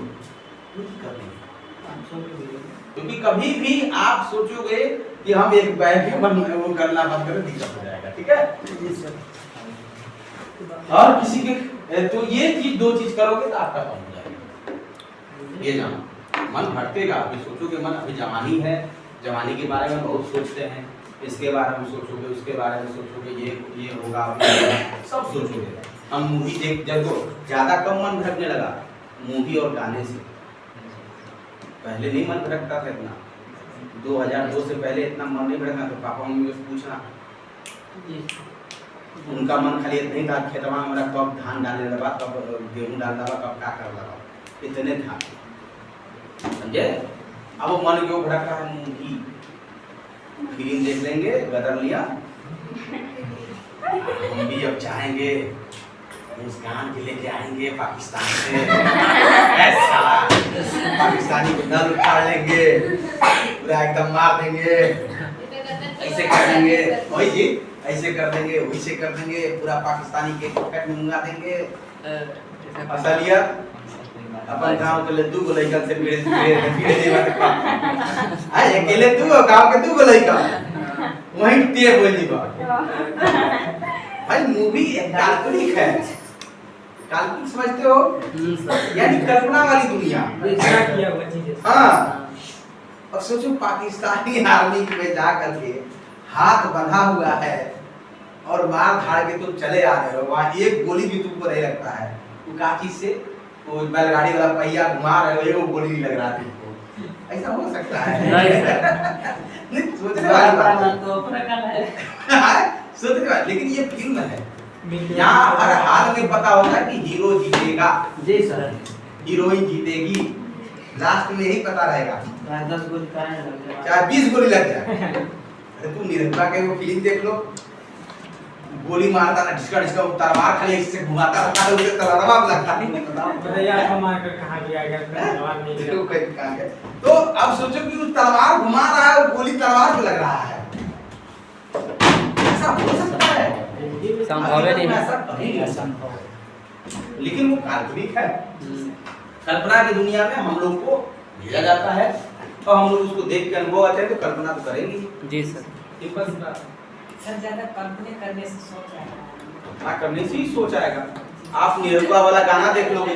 क्योंकि कभी भी आप सोचोगे कि हम एक बैग में वो करना बंद करें, दिक्कत हो जाएगा, ठीक है? और किसी के तो ये चीज 2 चीज करोगे तो आपका काम हो जाएगा। ये जानो, मन भटकेगा, अभी सोचोगे, मन अभी जवानी है, जवानी के बारे में बहुत सोचते हैं, इसके बारे में सोचोगे, उसके बारे में सोचोगे, ये होगा, सब सोचोगे। हम मूवी देख, जब ज्यादा कम मन भटकने लगा मूवी और गाने से, पहले नहीं मन भटकता था इतना, 2002 से पहले इतना मन नहीं भटकता था। पापा मम्मी से पूछना, उनका मन खाली इतना ही था, खेतवा में मेरा कब धान डालने लगा, कब गेहूं डालना लगा, कब क्या कर लगा, इतने था, समझे? अब मन क्यों भटक रहा है? मूवी फिल्म देख लेंगे, गदर लिया, हम भी अब जाएंगे मुस्कान के लेके आएंगे पाकिस्तान से, ऐसा पाकिस्तानी को दर उठा लेंगे, पूरा एकदम मार देंगे, ऐसे कर देंगे, वही जी ऐसे कर देंगे, वैसे कर देंगे, पूरा पाकिस्तानी के पॉकेट में मुंगा देंगे। असलियत अपन गांव के लड्डू को लइकन से भिड़े आए अकेले तू गांव के तू को लइका वहीं ते बोली बा भाई। मूवी एक काल्पनिक है, काल्पनिक समझते हो, यानी कल्पना वाली दुनिया। हाँ, और सोचो पाकिस्तानी आर्मी में जा करके हाथ बंधा हुआ है और मार धाड़ के तुम चले आ रहे हो, वहाँ एक गोली भी तुमको नहीं लगता है। वो का चीज से वो बैलगाड़ी वाला पहिया घुमा रहे हो, एक गोली नहीं लग रहा तुमको, ऐसा हो सकता है? नहीं सोचने वाली बात है। सोचने वाली, लेकिन ये फिल्म है, यहाँ हर हाल में पता होता है कि हीरो जीतेगा, जी सर, हीरोइन जीतेगी, लास्ट में यही पता रहेगा, 10 गोली लग चाहे 20 गोली लग जाए। अरे तुम निरहुआ के वो फिल्म देख लो, गोली मारता ना ढिसका ढिसका, तलवार खाली इससे घुमाता रहता है, उसे तलवार लगता है यार हम आकर कहां गया तलवार नहीं तो कहीं कहां गया। तो अब सोचो कि वो तलवार घुमा रहा है और गोली तलवार पे लग रहा है, ऐसा हो सकता है? संभव है नहीं, ऐसा कहीं नहीं संभव, लेकिन वो काल्पनिक है। कल्पना की दुनिया में हम लोग को भेजा जाता है और हम लोग उसको देख के अनुभव आते हैं, तो कल्पना तो करेंगे। जी सर, सिंपल सी बात। सर ज्यादा कल्पना करने से सोच आएगा। हाँ, करने से ही सोच आएगा। आप निरहुआ वाला गाना देख लोगे,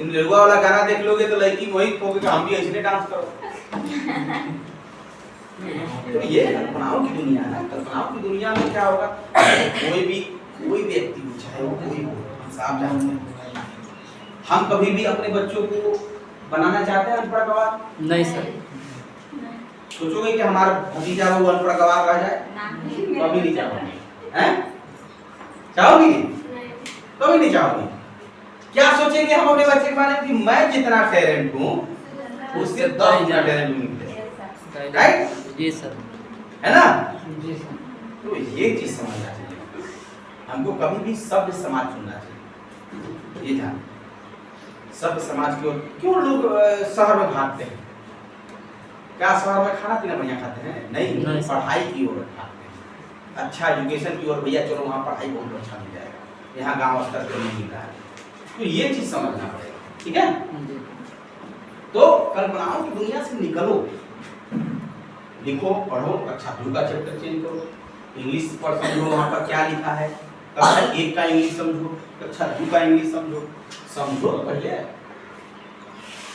निरहुआ वाला गाना देख लोगे तो लड़की वही कहोगे कि हम भी ऐसे डांस करो। तो ये कल्पनाओं की दुनिया है ना। कल्पनाओं की दुनिया में क्या होगा, कोई व्यक्ति हो, चाहे वो कोई हो, साफ जानते हैं, हम कभी भी अपने बच्चों को बनाना चाहते हैं अनपढ़ गवार? नहीं सर। सोचोगे कि हमारा भतीजा वो अनपढ़ गवार रह जाए? कभी नहीं चाहोगे, हैं? चाहोगी? कभी नहीं चाहोगी। क्या सोचेंगे हम अपने बच्चे के बारे में कि मैं जितना टैलेंट हूँ उससे 10 गुना टैलेंट निकले, राइट? जी सर, है ना? जी सर। तो ये चीज समझना चाहिए, हमको कभी भी सभ्य समाज चुनना चाहिए। ये ध्यान, सभ्य समाज की ओर क्यों लोग शहर में भागते हैं? क्या शहर में खाना पीना बढ़िया खाते हैं? नहीं, पढ़ाई की ओर भागते हैं, अच्छा एजुकेशन की ओर। भैया चलो वहाँ पढ़ाई बहुत अच्छा मिल जाएगा, यहाँ गांव स्तर पर नहीं मिल रहा है। तो ये चीज समझना पड़ेगा, ठीक है? तो कल्पनाओं की दुनिया से निकलो, लिखो, पढ़ो, अच्छा व्यू का चैप्टर चेंज करो, इंग्लिश पर समझो वहाँ पर क्या लिखा है, कक्षा 1 का इंग्लिश समझो, कक्षा 2 का इंग्लिश समझो पहले।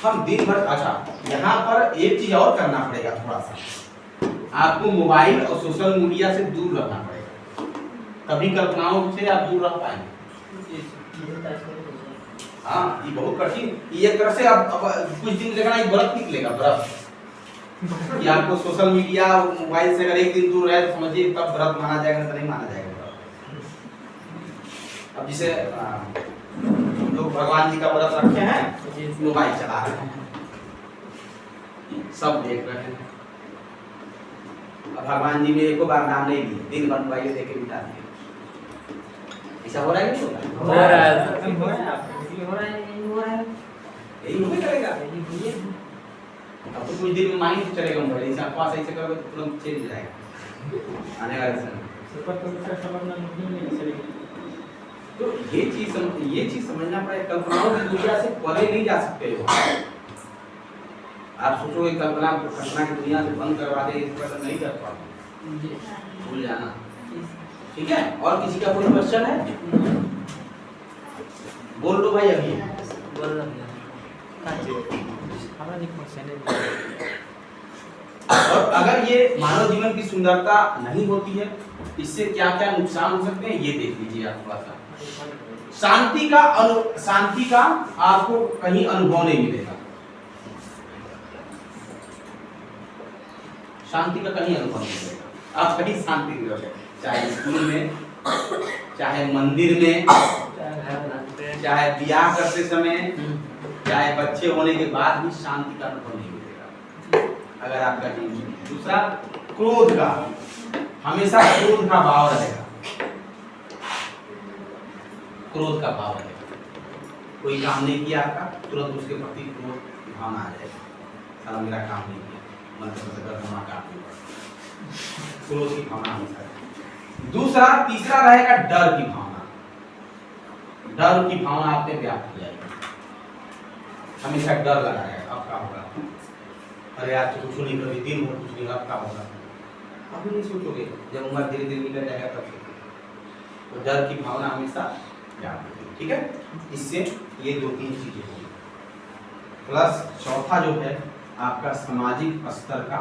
हम दिन भर, अच्छा यहाँ पर एक चीज और करना पड़ेगा, थोड़ा सा आपको मोबाइल और सोशल मीडिया से दूर रहना पड़ेगा, तभी कल्पनाओं से आप दूर रह पाएंगे। हाँ, ये बहुत कठिन, ये एक तरह से अब कुछ दिन देखना एक बर्फ निकलेगा, बर्फ। ये आपको सोशल मीडिया और मोबाइल से अगर एक दिन दूर रहे तो समझिए तब व्रत माना जाएगा, तो नहीं माना जाएगा। अब जिसे लोग भगवान जी का व्रत रखे हैं, मोबाइल चला रहे हैं, सब देख रहे हैं। अब भगवान जी में एक बार नाम नहीं लिए, दिन भर मोबाइल देख के बिता दिए। ऐसा हो रहा है कि हो रहा है? यही हो करेगा। अब तो कुछ दिन में माइंड चलेगा मोबाइल, ऐसा पास ऐसे करोगे तो तुरंत चेंज हो जाएगा आने वाले समय। तो ये चीज समझना पड़ेगा, कल्पनाओं की दुनिया से परे नहीं जा सकते हो। आप सोचोगे कल्पना की दुनिया से बंद करवा दे, इस पर नहीं कर पाओगे, भूल जाना, ठीक है? और किसी का कोई क्वेश्चन है? बोल लो भाई, अभी बोल लो। और अगर ये मानव जीवन की सुंदरता नहीं होती है, इससे क्या क्या नुकसान हो सकते हैं, ये देख लीजिए आप थोड़ा सा। शांति का आपको कहीं अनुभव नहीं मिलेगा, शांति का कहीं अनुभव नहीं मिलेगा। आप कहीं शांति नहीं रहोगे, चाहे स्कूल में, चाहे मंदिर में, चाहे ब्याह करते समय, चाहे बच्चे होने के बाद भी शांति का अनुभव नहीं मिलेगा अगर आपका जीवन। दूसरा, क्रोध का, हमेशा क्रोध का भाव रहेगा, क्रोध का भाव रहेगा। कोई काम नहीं किया आपका, तुरंत उसके प्रति क्रोध की भावना आ जाएगी, साला मेरा काम नहीं किया, मतलब करना का क्रोध की भावना हमेशा। दूसरा तीसरा रहेगा डर की भावना। डर की भावना आप पे व्याप्त हो जाएगी, हमेशा डर लगा रहेगा अब क्या होगा, अरे यार तो कुछ नहीं करी, दिन भर कुछ नहीं, अब क्या होगा। अभी नहीं सोचोगे, जब उम्र धीरे धीरे निकल जाएगा तब सोचोगे। तो डर की भावना हमेशा व्याप्त होगी, ठीक है। इससे ये 2-3 चीजें होगी। प्लस चौथा जो है आपका सामाजिक स्तर का,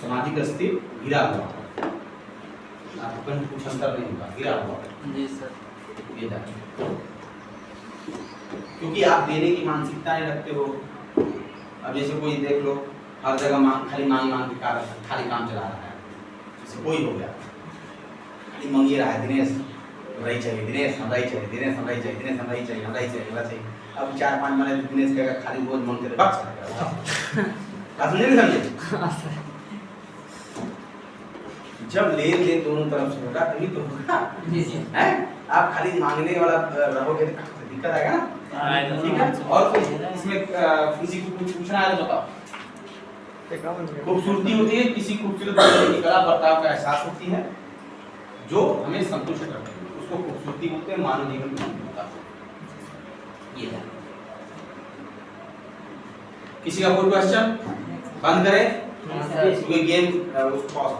सामाजिक स्थिति गिरा हुआ, आपको कुछ अंतर नहीं होगा, गिरा हुआ जी सर। ये जाए, क्योंकि आप देने की मानसिकता नहीं रखते हो। अब जैसे कोई देख लो हर जगह मांग, खाली मांग मांग के खाली काम चला रहा है। जैसे कोई हो गया खाली मांग रहा है, दिनेश रही चाहिए, दिनेश हमरा ही चाहिए, दिनेश हमरा ही चाहिए, दिनेश हमरा ही चाहिए, हमरा ही चाहिए, हमरा चाहिए। अब 4-5 महीने दिनेश कहेगा खाली रोज मांगते रहे, बस आप नहीं समझे। जब लेन देन दोनों तरफ से होगा तभी तो होगा, है। आप खाली मांगने वाला रहोगे तो दिक्कत आएगा ना, ठीक है। और कोई इसमें किसी को कुछ पूछना है तो बताओ। खूबसूरती होती है किसी खूबसूरत लड़के की कला बर्ताव का एहसास होती है जो हमें संतुष्ट करती है, उसको खूबसूरती बोलते हैं, मानव जीवन में होता है। ये है। किसी का कोई क्वेश्चन? बंद करें, कोई गेम उसको पॉज